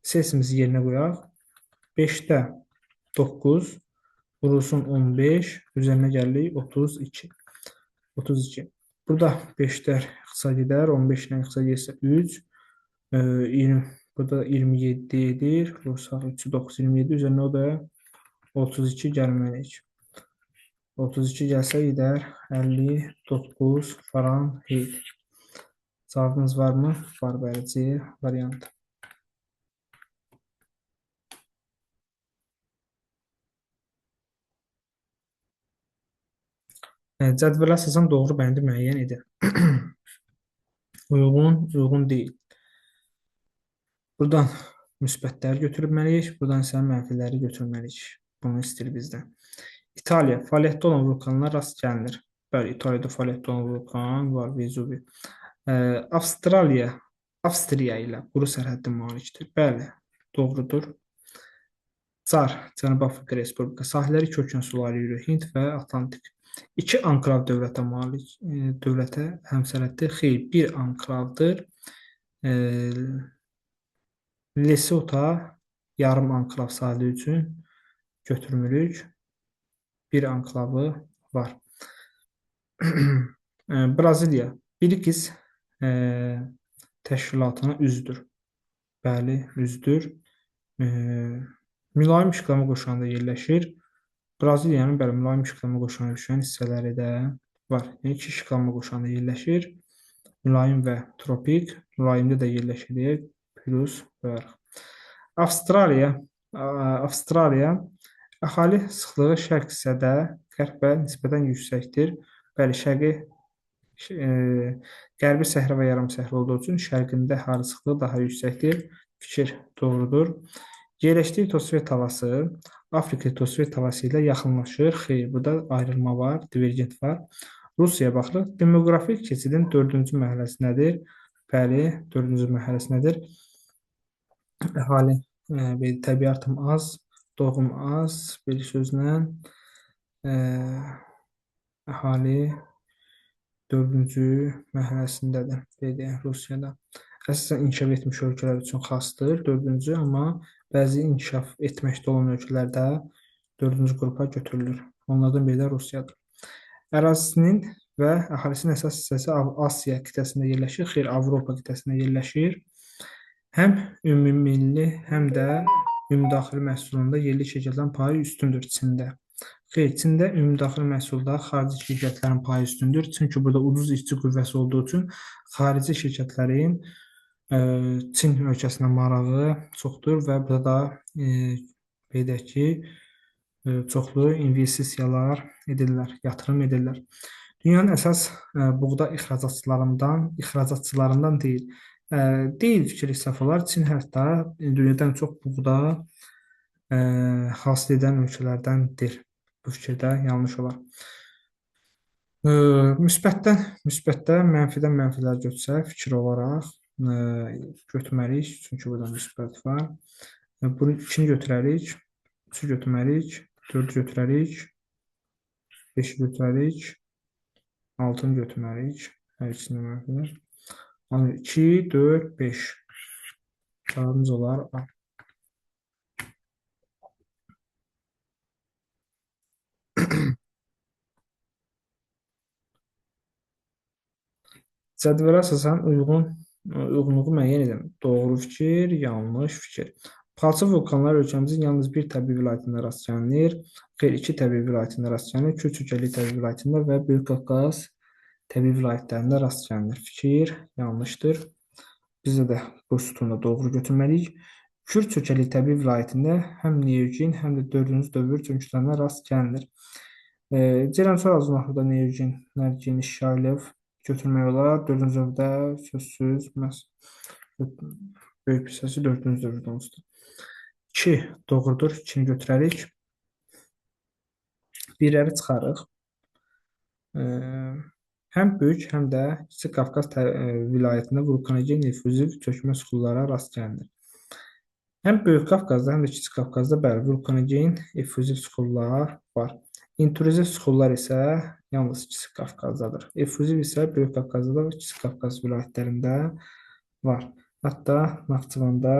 Selsimizi yerinə qoyaq. 5-də 9 vurulsun 15, üzərinə gəlirik 32. 32. Burada 5-lər qısa gedər, 15-lə qısa getsə 3, 20. Burada 27 edir. Vursaq 3, 9, 27 üzərinə o da 32 gəlməliyik. 32 gəlsə edər 59 Farenheit. Cavabınız varmı? Var, bəli, C variantı. Cədvələ əsasən doğru bəndi müəyyən edin. Uyğun deyil. Buradan müsbətləri götürməliyik, buradan isə mənfiləri götürməliyik. Bunu istəyir bizdən. İtaliya, fəaliyyətdə olan vulkanlar rast gəlinir. Bəli, İtaliyada fəaliyyətdə olan vulkan var, Vezuvi. Avstriya ilə quru sərhəddə malikdir. Bəli, doğrudur. Çar, Cənubi Afrika Respublika, sahilləri kökən suları yürür, Hind və Atlantik. 2 anklav dövlətə malik, dövlətə həmsərhəddir. Xeyr, bir anklavdır. Lesota yarım anklav sayıldığı üçün götürmürük. Bir anklavı var. Braziliya BRICS e, təşkilatına üzvdür. Bəli, üzvdür. E, Mülayim işğalama qoşununda yerləşir. Braziliyanın bəli mülayim işğalama qoşununa düşən hissələri də var. Yəni iki işğalama qoşununda yerləşir. Mülayim və tropik. Mülayimdə də yerləşir deyə plus qoyarıq. Avstraliya. Avstraliya əhali sıxlığı şərq hissədə qərbə nisbətən yüksəkdir. Bəli, e, qərbi səhra və yarımsəhra olduğu üçün şərqində əhali sıxlığı daha yüksəkdir. Fikir doğrudur. Yerləşdiyi litosfer havası Afrika litosfer havası ilə yaxınlaşır. Xeyr, burada ayrılma var, divergent var. Rusiyaya baxırıq. Demoqrafik keçidin dördüncü mərhələsi nədir? Bəli, dördüncü mərhələsi nədir? Əhali təbii artım az, doğum az, bir sözlə əhali dördüncü mərhələsindədir, deyək Rusiyada. Əsasən inkişaf etmiş ölkələr üçün xasdır, dördüncü, amma bəzi inkişaf etməkdə olan ölkələr də dördüncü qrupa götürülür. Onlardan biri də Rusiyadır. Ərazisinin və əhalisinin əsas hissəsi Asiya qitəsində yerləşir, xeyr, Avropa qitəsində yerləşir. Həm ümumilli, həm də ümumdaxili məhsulunda yerli şirkətlərin payı üstündür Çində. Xeyr, Çində ümumdaxili məhsulda xarici şirkətlərin payı üstündür. Çünki burada ucuz işçi qüvvəsi olduğu üçün xarici şirkətlərin Çin ölkəsinə marağı çoxdur və burada qeyd edək ki, çoxlu investisiyalar edirlər, yatırım edirlər. Dünyanın əsas buğda ixracatçılarından deyil. Deyil fikir səhv olar. Çin hətta dünyadan çox buğda hasil edən ölkələrdəndir. Bu fikirdə yanlış olar. Müsbətdən mənfidən mənfilər götürsək fikir olaraq götürməliyik. Çünki burada müsbət var. Bunu 2-ni götürərik, 3-ü götürməliyik, 4-ü götürərik, 5-i götürərik, 6-nı götürməliyik. Hər ikisini mənfidir. 2, 4, 5. Cavabımız olar A. Cədvələ əsasən uyğunluğu müəyyən edən doğru fikir, yanlış fikir. Palçıq vulkanlar ölkəmizin yalnız bir təbii vilayətində rast gəlinir. Xeyr, iki təbii vilayətində rast gəlinir. Kür-Çökəli təbii vilayətində və Böyük Qafqaz təbii vilayətlərində rast gəlinir. Fikir yanlışdır. Bizə də bu sütunda doğru götürməliyik. Kür-Çökəli təbii vilayətində həm Neogen, həm də 4-cü dövr çöküşlərinə rast gəlinir. Cərəmsal azınlıqda Neogen, Nərgin, Şailov götürmək olar. 4-cü dövrdə sözsüz böyük hissəsi 4-cü dövrdə olmuşdur. 2 doğrudur. 2-ni götürərik. Birləri çıxarıq. Həm böyük, həm də Kiçik Qafqaz vilayətində vulkanogen effuziv çökmə suxullara rast gəlinir. Həm Böyük Qafqazda, həm də Kiçik Qafqazda bəli vulkanogen effuziv suxullar var. İntruziv suxullar isə yalnız Kiçik Qafqazdadır. Effuziv isə Böyük Qafqazda və Kiçik Qafqaz vilayətlərində var. Hətta Naxçıvanda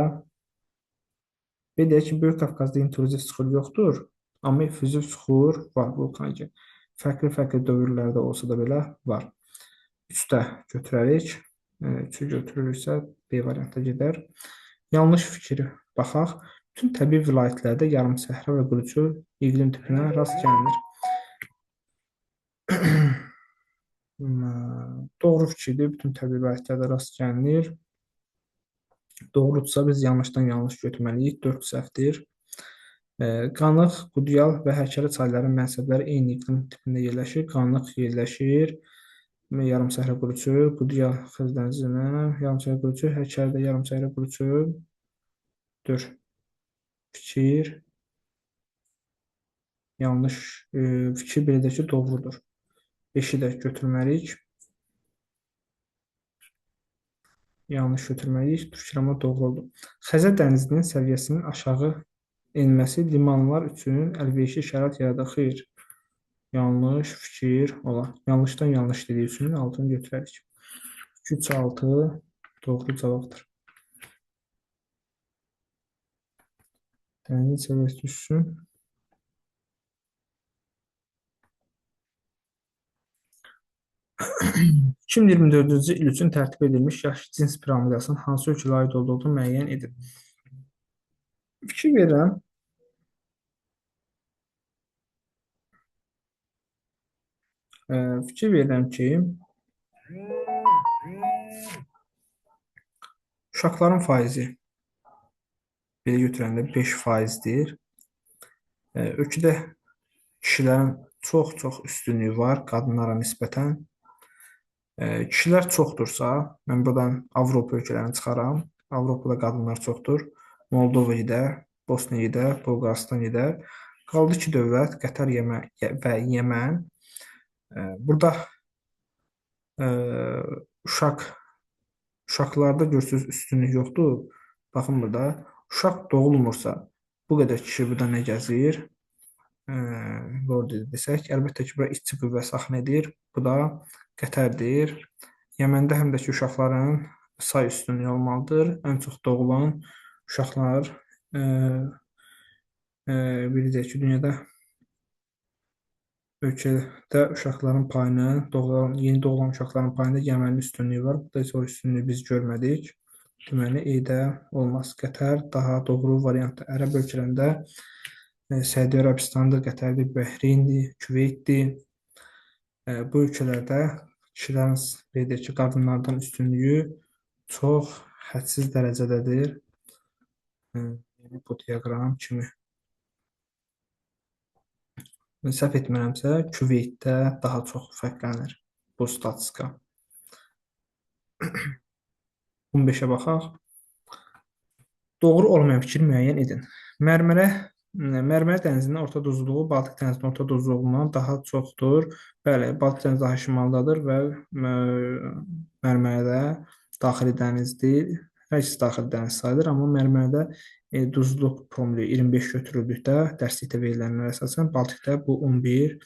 deyək ki, Böyük Qafqazda intruziv suxur yoxdur, amma effuziv suxur var vulkanogen. Fərqli dövrlərdə olsa da belə var. 3-də götürərik. 3-ü götürürüksə B variantda gedər. Yanlış fikri baxaq. Bütün təbii vilayətlərdə yarımsəhra və quruçu iqlim tipinə rast gəlinir. Doğru fikirdir. Bütün təbii vilayətlərdə rast gəlinir. Doğrudursa biz yanlışdan yanlış götürməliyik. 4 səhvdir. Qanıq, Qudyal və Həkəri çayların mənsəbləri eyni iqlim tipində yerləşir. Qanıq yerləşir. Yarımsəhra quruçu, Qudyal xəzdənizinə, yarımsəhra quruçu, Həkəridə yarımsəhra quruçudur. Fikir yanlış fikir belə də ki, doğrudur. 5-i də götürməliyik. Yanlış götürməliyik. Fikir amma doğru oldu. Xəzər dənizinin səviyyəsinin aşağı enməsi limanlar üçün əlverişli şərait yaradır. Xeyr. Yanlış fikir olar. Yanlışdan yanlış dediyi üçün 6-nı götürərik. 3, 6 doğru cavabdır. Dənizin səviyyəsi düşsün. 2024-cü il üçün tərtib edilmiş yaş cins piramidasının hansı ölkələrə aid olduğunu müəyyən edin. Fikir verirəm, fikir verirəm ki, uşaqların faizi belə götürəndə 5%dir. Ölkədə kişilərin çox üstünlüyü var qadınlara nisbətən. Kişilər çoxdursa, mən buradan Avropa ölkələrini çıxaram. Avropada qadınlar çoxdur. Moldova gedər, Bosniya gedər, Bolqarıstan gedər. Qaldı ki, dövlət Qətər və Yəmən. Burada uşaqlarda görürsünüz üstünlük yoxdur. Baxın burada, uşaq doğulmursa, bu qədər kişi burada nə gəzir? Lord desək, əlbəttə ki, bura işçi qüvvəsi axın edir. Bu da Qətərdir. Yəməndə həm də ki, uşaqların say üstünlüyü olmalıdır. Ən çox doğulan uşaqlar biləcək ki, dünyada ölkədə uşaqların payını, yeni doğulan uşaqların payında Yəmənin üstünlüyü var. Burada isə o üstünlüyü biz görmədik. Deməli, E-də olmaz. Qətər daha doğru variantdır. Ərəb ölkələrində Səudiyyə Ərəbistandır, Qətərdir, Bəhreyndir, Küveytdir. Bu ölkələrdə kişilərin, deyək ki, qadınlardan üstünlüyü çox hədsiz dərəcədədir. Bu diaqram kimi. Səhv etmirəmsə, Küveytdə daha çox fərqlənir bu statistika. 15-ə baxaq. Doğru olmayan fikri müəyyən edin. Mərmərə dənizinin orta duzluluğu Baltik dənizinin orta duzluluğundan daha çoxdur. Bəli, Baltik dənizi daha şimaldadır və Mərmərədə daxili dənizdir. Hər ikisi daxili dəniz sayılır, amma Mərmərədə duzluluq promili 25 götürüldükdə, dərslikdə verilənlərə əsasən, Baltikdə bu 11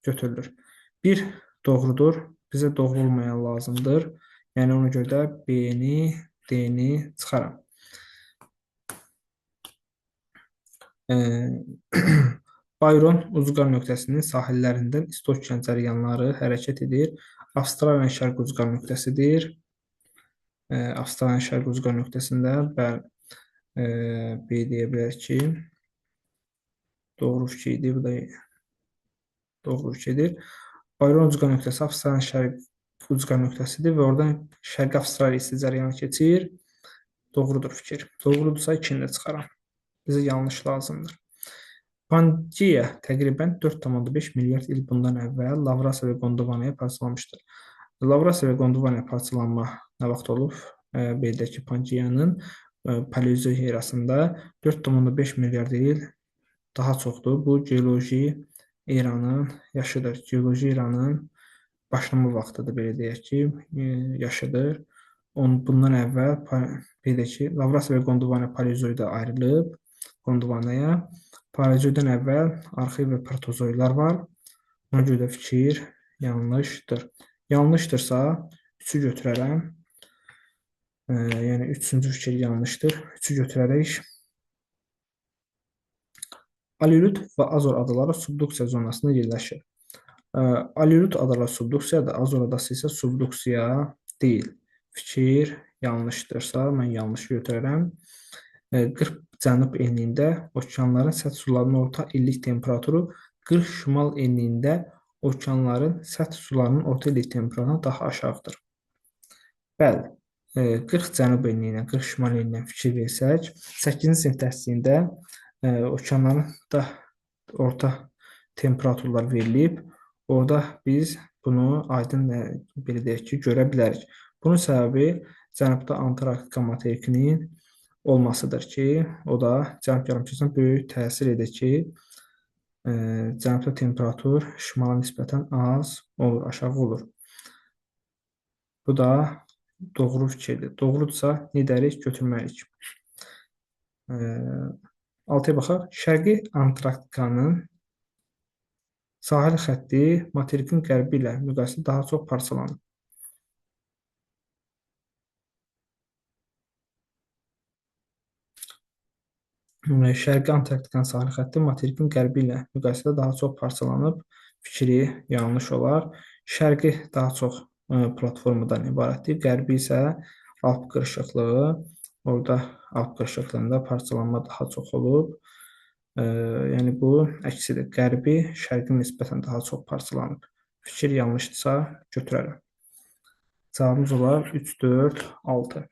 götürülür. 1 doğrudur, bizə doğru olmayan lazımdır. Yəni, ona görə də B-ni, D-ni çıxaram. Bayron ucqar nöqtəsinin sahillərindən İsti okean cəryanları hərəkət edir. Avstraliyanın şərq ucqar nöqtəsidir. Avstraliyanın şərq ucqar nöqtəsində B deyə bilərik ki, doğru fikirdir. Bu da doğru fikirdir. Bayron ucqar nöqtəsi Avstraliyanın şərq ucqar nöqtəsidir və oradan şərqi Avstraliya isti cəryanı keçir. Doğrudur fikir. Doğrudursa 2-ni də çıxaram. Bizə yanlış lazımdır. Pangeya təqribən 4,5 milyard il bundan əvvəl Lavrasiya və Gondvanaya parçalanmışdır. Lavrasiya və Gondvanaya parçalanma nə vaxt olub? Belə ki, Pangeyanın Paleozoik erasında 4,5 milyard il daha çoxdur. Bu geoloji eranın yaşıdır. Geoloji eranın başlama vaxtıdır, belə deyək ki, yaşıdır. Bundan əvvəl belə ki, Lavrasiya və Gondvana Paleozoikdə ayrılıb. Gondvanaya Paleozoikdən əvvəl arxeik və protozoiklar var. Ona görə də fikir yanlışdır. Yanlışdırsa 3-ü götürərəm. Yəni 3-cü fikir yanlışdır. 3-ü götürərək. Aleut və Azor adaları subduksiya zonasında yerləşir. Aleut adaları subduksiyadır, Azor adası isə subduksiya deyil. Fikir yanlışdırsa mən yanlış götürərəm. 40 cənub enliyində okeanların səthi sularının orta illik temperaturu 40 şimal enliyində okeanların səthi sularının orta illik temperaturundan daha aşağıdır. Bəli, 40 cənub enliyinə, 40 şimal enliyinə fikir versək, 8-ci sinif dərsliyində okeanların da orta temperaturlar verilib. Orada biz bunu aydın belə deyək ki, görə bilərik. Bunun səbəbi cənubda Antarktika materikinin olmasıdır ki, o da cənub yarımkürəsinə böyük təsir edir ki, cənubda temperatur şimala nisbətən az olur, aşağı olur. Bu da doğru fikirdir. Doğrudursa nə edərik? Götürməliyik. 6-ya baxaq. Şərqi Antarktikanın sahil xətti materikin qərbi ilə müqayisədə daha çox parçalanır. . . . . . . . . . . . . . . . . . . . . . . . . . . . . . . . . . . . . . . . . . . . . . . . . . . . . . . . Şərqi Antarktikanın sahil xətti materikin qərbi ilə müqayisədə daha çox parçalanıb, fikri yanlış olar. Şərqi daha çox platformadan ibarətdir, qərbi isə Alp qırışıqlığı. Orada Alp qırışıqlığında parçalanma daha çox olub. Yəni bu əksidir. Qərbi şərqə nisbətən daha çox parçalanıb. Fikir yanlışdırsa götürərəm. Cavabımız olar 3, 4, 6.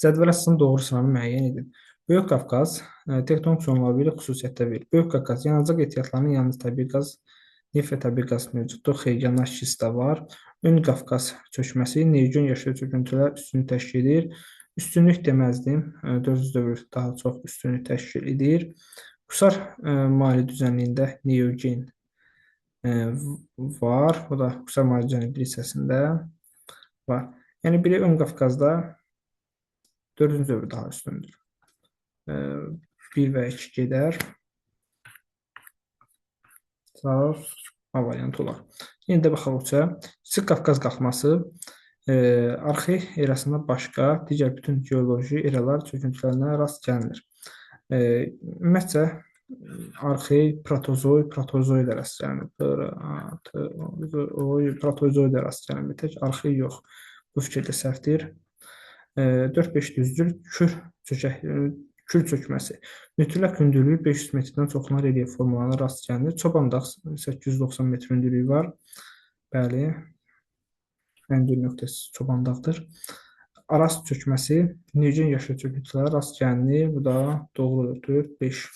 Cədvəl əsasında doğru sıranı müəyyən edin. Böyük Qafqaz tektonik zonları ilə xüsusiyyətdə verir. Böyük Qafqaz yanacaq ehtiyatlarının yalnız təbii qaz, neft və təbii qaz mövcuddur. Xeyr, yandaş şist də var. Ön Qafqaz çökməsi Nevgön yaşayı çöküntülər üstünlük təşkil edir. Üstünlük deməzdim. 400 dövr daha çox üstünlük təşkil edir. Qusar mali düzənliyində Neogen var. O da Qusar mali düzənliyi bir hissəsində var. Yəni biri ön Qafqazda 4-cü dövr daha üstündür. 1 və 2 gedər. Cavab A variantı olar. Yenə də baxaq uca. Kiçik Qafqaz qalxması arxeik erasında başqa digər bütün geoloji eralar çöküntülərinə rast gəlinir. Ümumiyyətcə arxeik, protozoid rast gəlinir. Protozoid rast gəlinir. Tək arxeik yox. Bu fikirdə səhvdir. 4-5 düzdür. Kül çökməsi. Mütləq hündürlüyü 500 metrdən çoxuna relyef formalarına rast gəlinir. Çobandağ 890 metr hündürlüyü var. Bəli. Ən dür nöqtəsi Çobandağdır. Aras çökməsi Neogen yaşayı çöküntülərə rast gəlinir. Bu da doğrudur. 4, 5.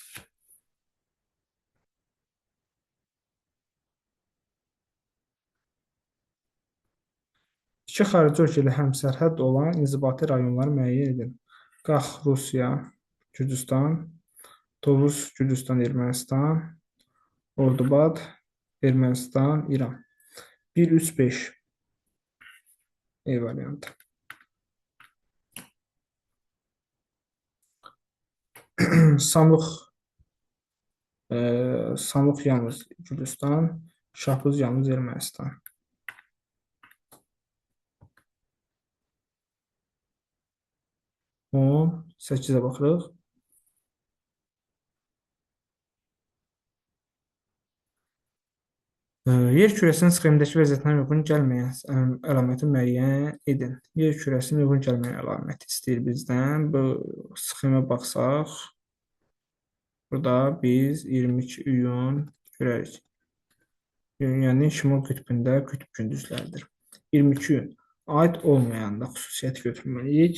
İki xarici ölkə ilə həmsərhəd olan inzibati rayonları müəyyən edin. Qax, Rusiya, Gürcüstan, Tovuz, Gürcüstan, Ermənistan, Ordubad, Ermənistan, İran. 1, 3, 5. E variantı. Samux yalnız Gürcüstan, Şahbuz yalnız Ermənistan. 10, 8-ə baxırıq. Yer kürəsinin sxemdəki vəziyyətinə uyğun gəlməyən əlaməti müəyyən edin. Yer kürəsinin uyğun gəlməyən əlaməti istəyir bizdən. Bu sxemə baxsaq, burada biz 22 iyun görərik. Dünyanın şimal qütbündə qütb gündüzləridir. 22 iyun aid olmayanda xüsusiyyət götürməliyik.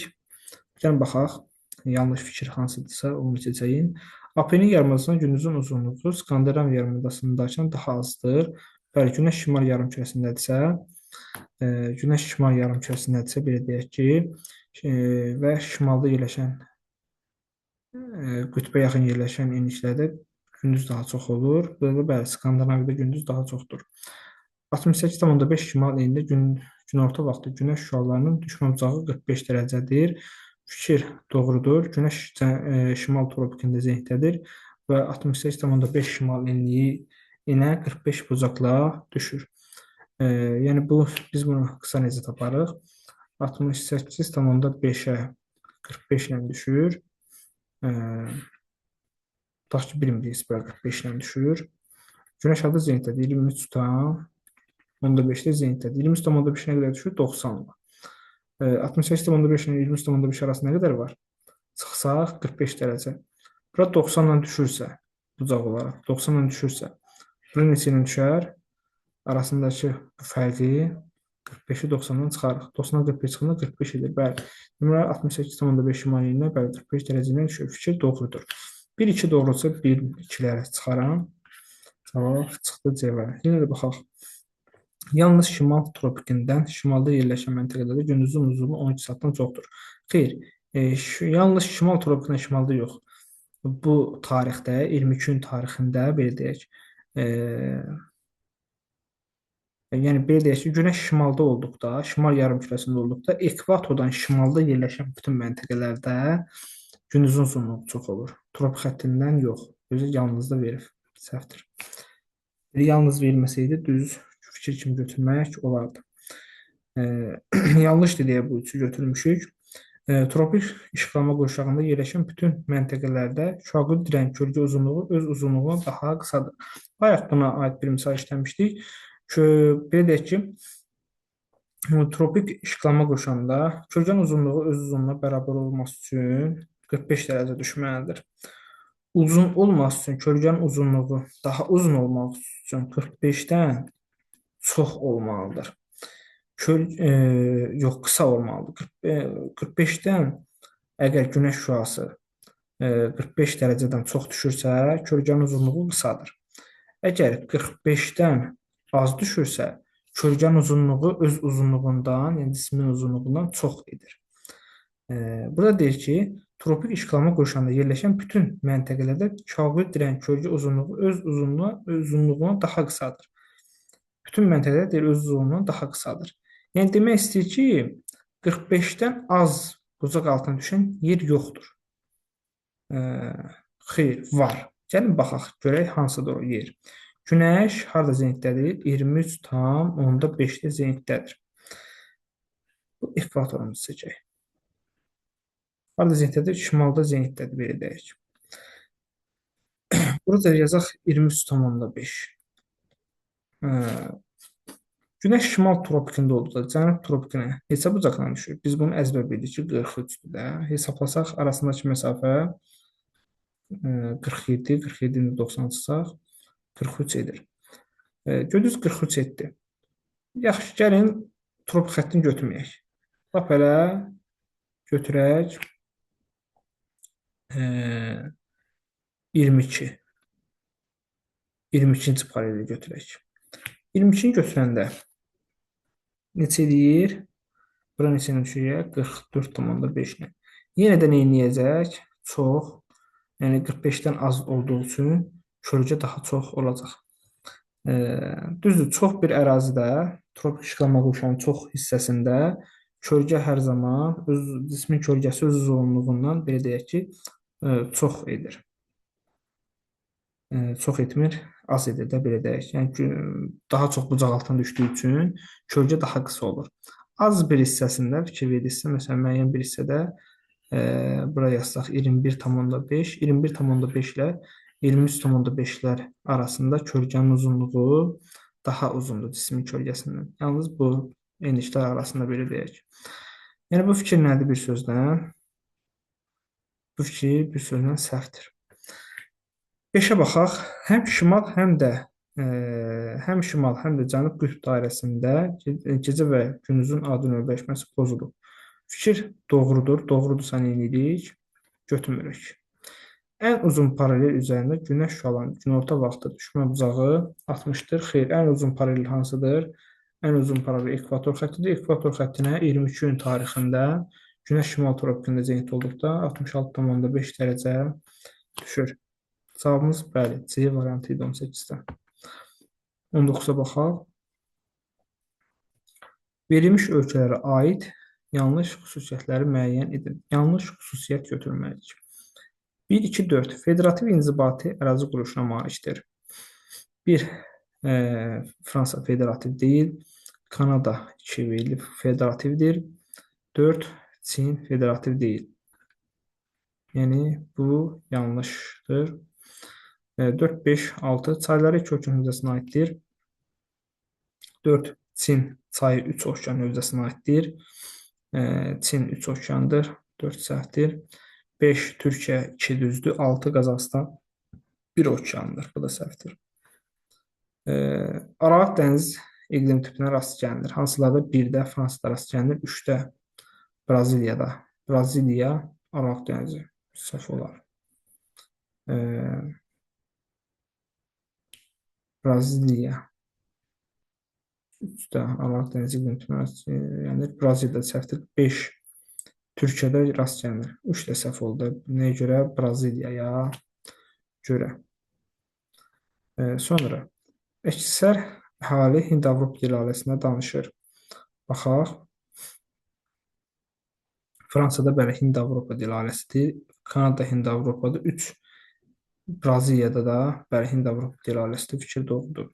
Gəlin baxaq, yanlış fikir hansıdırsa onu seçəyin. Apenin yarımadasının gündüzün uzunluğu Skandinav yarımadasındakından daha azdır. Bəli, Günəş şimal yarımkürəsindədirsə, belə deyək ki, və şimalda yerləşən, qütbə yaxın yerləşən enliklərdə gündüz daha çox olur. Burada bəli, Skandinaviyada gündüz daha çoxdur. 68,5 şimal enində günorta vaxtı günəş şüalarının düşmə uzağı 45 dərəcədir. Fikir doğrudur. Günəş şimal tropikində zəngdədir və 68,5 şimal enliyi ilə 45 bucaqlığa düşür. Yəni biz bunu qısa necə taparıq? 68,5-ə 45 ilə düşür. Tutaq ki, birimlik 45 ilə düşür. Günəş adı zəngdədir 23,5-də zəngdədir. 23,5 nə qədər düşür? 90-la. 68,5 ilə 23,5 arasında nə qədər var? Çıxsaq 45 dərəcə. Bura 90 ilə düşürsə, bucaq olaraq 90 ilə düşürsə, bura neçə ilə düşər? Arasındakı fərqi 45-i 90-dan çıxarıq. 90-dan 45 çıxanda 45 edir. Bəli. Deməli 68,5 şimal enində bəli 45 dərəcə ilə düşür. Fikir doğrudur. 1, 2 doğrusu 1, 2-ləri çıxaram. Cavab çıxdı C variantı. Yenə də baxaq. Yalnız şimal tropikindən şimalda yerləşən məntəqələrdə gündüzün uzunluğu 12 saatdan çoxdur. Xeyr, yalnız şimal tropikindən şimalda yox. Bu tarixdə, 22 gün tarixində belə deyək, yəni belə deyək ki, günəş şimalda olduqda, şimal yarımkürəsində olduqda, ekvatordan şimalda yerləşən bütün məntəqələrdə gündüzün uzunluğu çox olur. Tropik xəttindən yox. Özü yalnız da verir. Səhvdir. Yalnız verilməsəydi düz fikir kimi götürmək olardı. E, Yanlışdır deyə bu üçü götürmüşük. Tropik işıqlama qurşağında yerləşən bütün məntəqələrdə şaquli dirəng kölgə uzunluğu öz uzunluğundan daha qısadır. Bayaq buna aid bir misal işləmişdik. Belə deyək ki, tropik işıqlama qurşağında kölgənin uzunluğu öz uzunluğuna bərabər olması üçün 45 dərəcə düşməlidir. Uzun olması üçün kölgənin uzunluğu daha uzun olmaq üçün 45-dən çox olmalıdır. Yox, qısa olmalıdır. 45-dən əgər günəş şüası 45 dərəcədən çox düşürsə, kölgənin uzunluğu qısadır. Əgər 45-dən az düşürsə, kölgənin uzunluğu öz uzunluğundan, yəni cismin uzunluğundan çox edir. Burada deyir ki, tropik işıqlama qurşağında yerləşən bütün məntəqələrdə şaquli dirəng kölgə uzunluğu öz uzunluğundan daha qısadır. Bütün məntəqələr deyir öz uzunluğundan daha qısadır. Yəni demək istəyir ki, 45-dən az bucaq altına düşən yer yoxdur. Xeyr, var. Gəlin baxaq, görək hansıdır o yer. Günəş harda zenitdədir? 23,5-də zenitdədir. Bu ekvatorumuzu seçək. Harda zenitdədir? Şimalda zenitdədir, belə deyək. Burada yazaq 23,5. Günəş şimal tropikində olduqda cənub tropikinə neçə bucaqdan düşür? Biz bunu əzbər bildik ki, 43-dür də. Hesablasaq arasındakı məsafə 47, 47-ni 90 çıxsaq 43 edir. Gördünüz 43 etdi. Yaxşı, gəlin tropik xəttini götürməyək. Lap elə götürək 22. 22-ci paraleli götürək. 22-ni götürəndə neçə edir? Bura neçə düşəcək? 44,5-nə. Yenə də nə edəcək? Çox. Yəni 45-dən az olduğu üçün kölgə daha çox olacaq. Düzdür, çox bir ərazidə, tropik işıqlama qurşağının çox hissəsində kölgə hər zaman cismin kölgəsi öz uzunluğundan belə deyək ki, çox edir. Çox etmir, az edir də belə deyək. Yəni daha çox bucaq altına düşdüyü üçün kölgə daha qısa olur. Az bir hissəsində fikir verilirsə, məsələn müəyyən bir hissədə bura yazsaq 21,5, 21,5 ilə 23,5-lər arasında kölgənin uzunluğu daha uzundur cismin kölgəsindən. Yalnız bu enliklər arasında belə deyək. Yəni bu fikir nədir bir sözlə? Bu fikir bir sözlə səhvdir. 5-ə baxaq. Həm şimal, həm də cənub qütb dairəsində gecə və gündüzün adi növbələşməsi pozulub. Fikir doğrudur. Doğrudursa nə edirik? Götürmürük. Ən uzun paralel üzərində günəş şüalarının günorta vaxtı düşmə bucağı 60-dır. Xeyr, ən uzun paralel hansıdır? Ən uzun paralel ekvator xəttidir. Ekvator xəttinə 22 gün tarixində günəş şimal tropikində zenit olduqda 66,5 dərəcə düşür. Cavabımız bəli, C variantı idi 18-dən. 19-a baxaq. Verilmiş ölkələrə aid yanlış xüsusiyyətləri müəyyən edin. Yanlış xüsusiyyət götürməliyik. 1, 2, 4. Federativ inzibati ərazi quruluşuna malikdir. 1. Fransa federativ deyil. Kanada 2 federativdir. 4. Çin federativ deyil. Yəni bu yanlışdır. 4, 5, 6. Çayları 2 okean hövzəsinə aiddir. 4. Çin çayı 3 okean hövzəsinə aiddir. Çin 3 okeandır. 4 səhvdir. 5 Türkiyə 2 düzdür. 6 Qazaxıstan 1 okeandır. Bu da səhvdir. Aralıq dəniz iqlim tipinə rast gəlinir. Hansılarda 1-də Fransada rast gəlinir, 3-də Braziliyada. Braziliya Aralıq dənizi səhv olar. Braziliya 3-də Aralıq dənizi iqlim tipinə rast gəlinir. Braziliyada səhvdir. 5 Türkiyədə rast gəlinir. 3 də səhv oldu. Nəyə görə? Braziliyaya görə. Sonra əksər əhali Hind-Avropa dil ailəsində danışır. Baxaq. Fransada bəli Hind-Avropa dil ailəsidir. Kanada Hind-Avropadır. 3 Braziliyada da, bəli, Hind-Avropa dil ailəsində fikir doğrudur.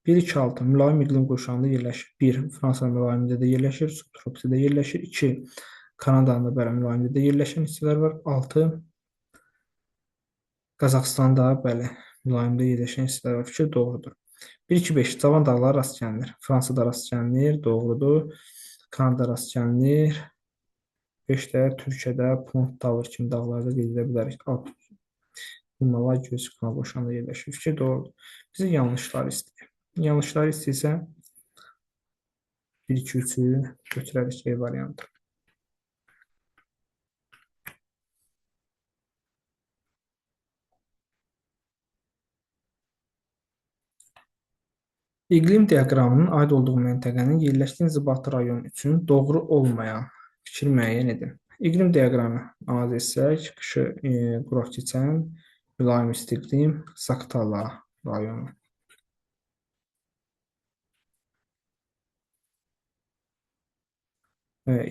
1-2-6 mülayim iqlim qurşağında yerləşir. 1. Fransa mülayimində də yerləşir, subtropikdə yerləşir. 2. Kanadanın da bəli mülayimində yerləşən hissələr var. 6. Qazaxıstanda bəli mülayimdə yerləşən hissələr var. Fikir doğrudur. 1-2-5 Cavan dağlara rast gəlinir. Fransada rast gəlinir, doğrudur. Kanada rast gəlinir. 5-də Türkiyədə Pont Tower kimi dağlarda qeyd edə bilərik. Himalay Gölcüklü qoşanında yerləşir. Fikir doğrudur. Bizə yanlışları istəyir. Yanlışları istəyirsə 1-2-3-ü götürərik E variantı. İqlim diaqramının aid olduğu məntəqənin yerləşdiyi inzibati rayon üçün doğru olmayan fikir müəyyən edin. İqlim diaqramı analiz etsək, qışı quraq keçən mülayim isti iqlim Zaqatala rayonu.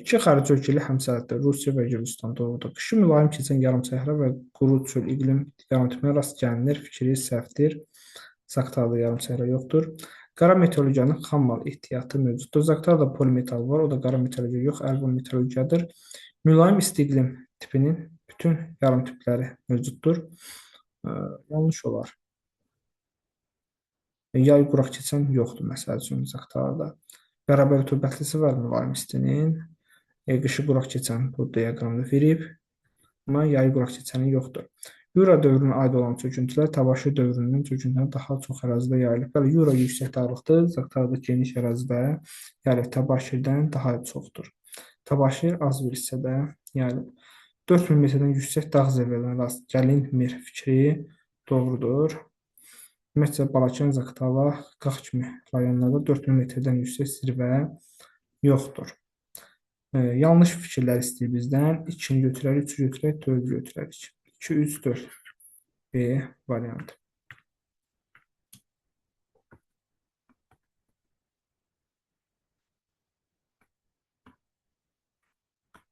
İki xarici ölkəli həmsərhəddə Rusiya və Gürcüstan doğrudur. Qışı mülayim keçən yarımsəhra və quru çöl iqlim yarımtipinə rast gəlinir. Fikri səhvdir. Zaqatalada yarımsəhra yoxdur. Qara metallurgiyanın xammal ehtiyatı mövcuddur. Zaqatalada polimetal var, o da qara metallurgiya yox, əlvan metallurgiyadır. Mülayim isti iqlim tipinin bütün yarımtipləri mövcuddur. Yanlış olar. Yay quraq keçən yoxdur, məsəl üçün Zaqatalada. Bərabər rütubətlisi var mülayim istinin. Qışı quraq keçən bu diaqramda verib, amma yay quraq keçəni yoxdur. Yura dövrünə aid olan çöküntülər Təbaşir dövrünün çöküntülərindən daha çox ərazidə yayılıb. Bəli, Yura yüksək dağlıqdır, Zaqatalada geniş ərazidə yayılıb, Təbaşirdən daha çoxdur. Təbaşir az bir hissədə yayılıb. 4000 metrdən yüksək dağ zirvələrinə rast gəlinmir fikri doğrudur. Ümumiyyətcə, Balakən, Zaqatala, Qax kimi rayonlarda 4000 metrdən yüksək zirvə yoxdur. Yanlış fikirlər istəyir bizdən. 2-ni götürərik, 3-ü götürək, 4-ü götürərik. 2, 3, 4. B variantı.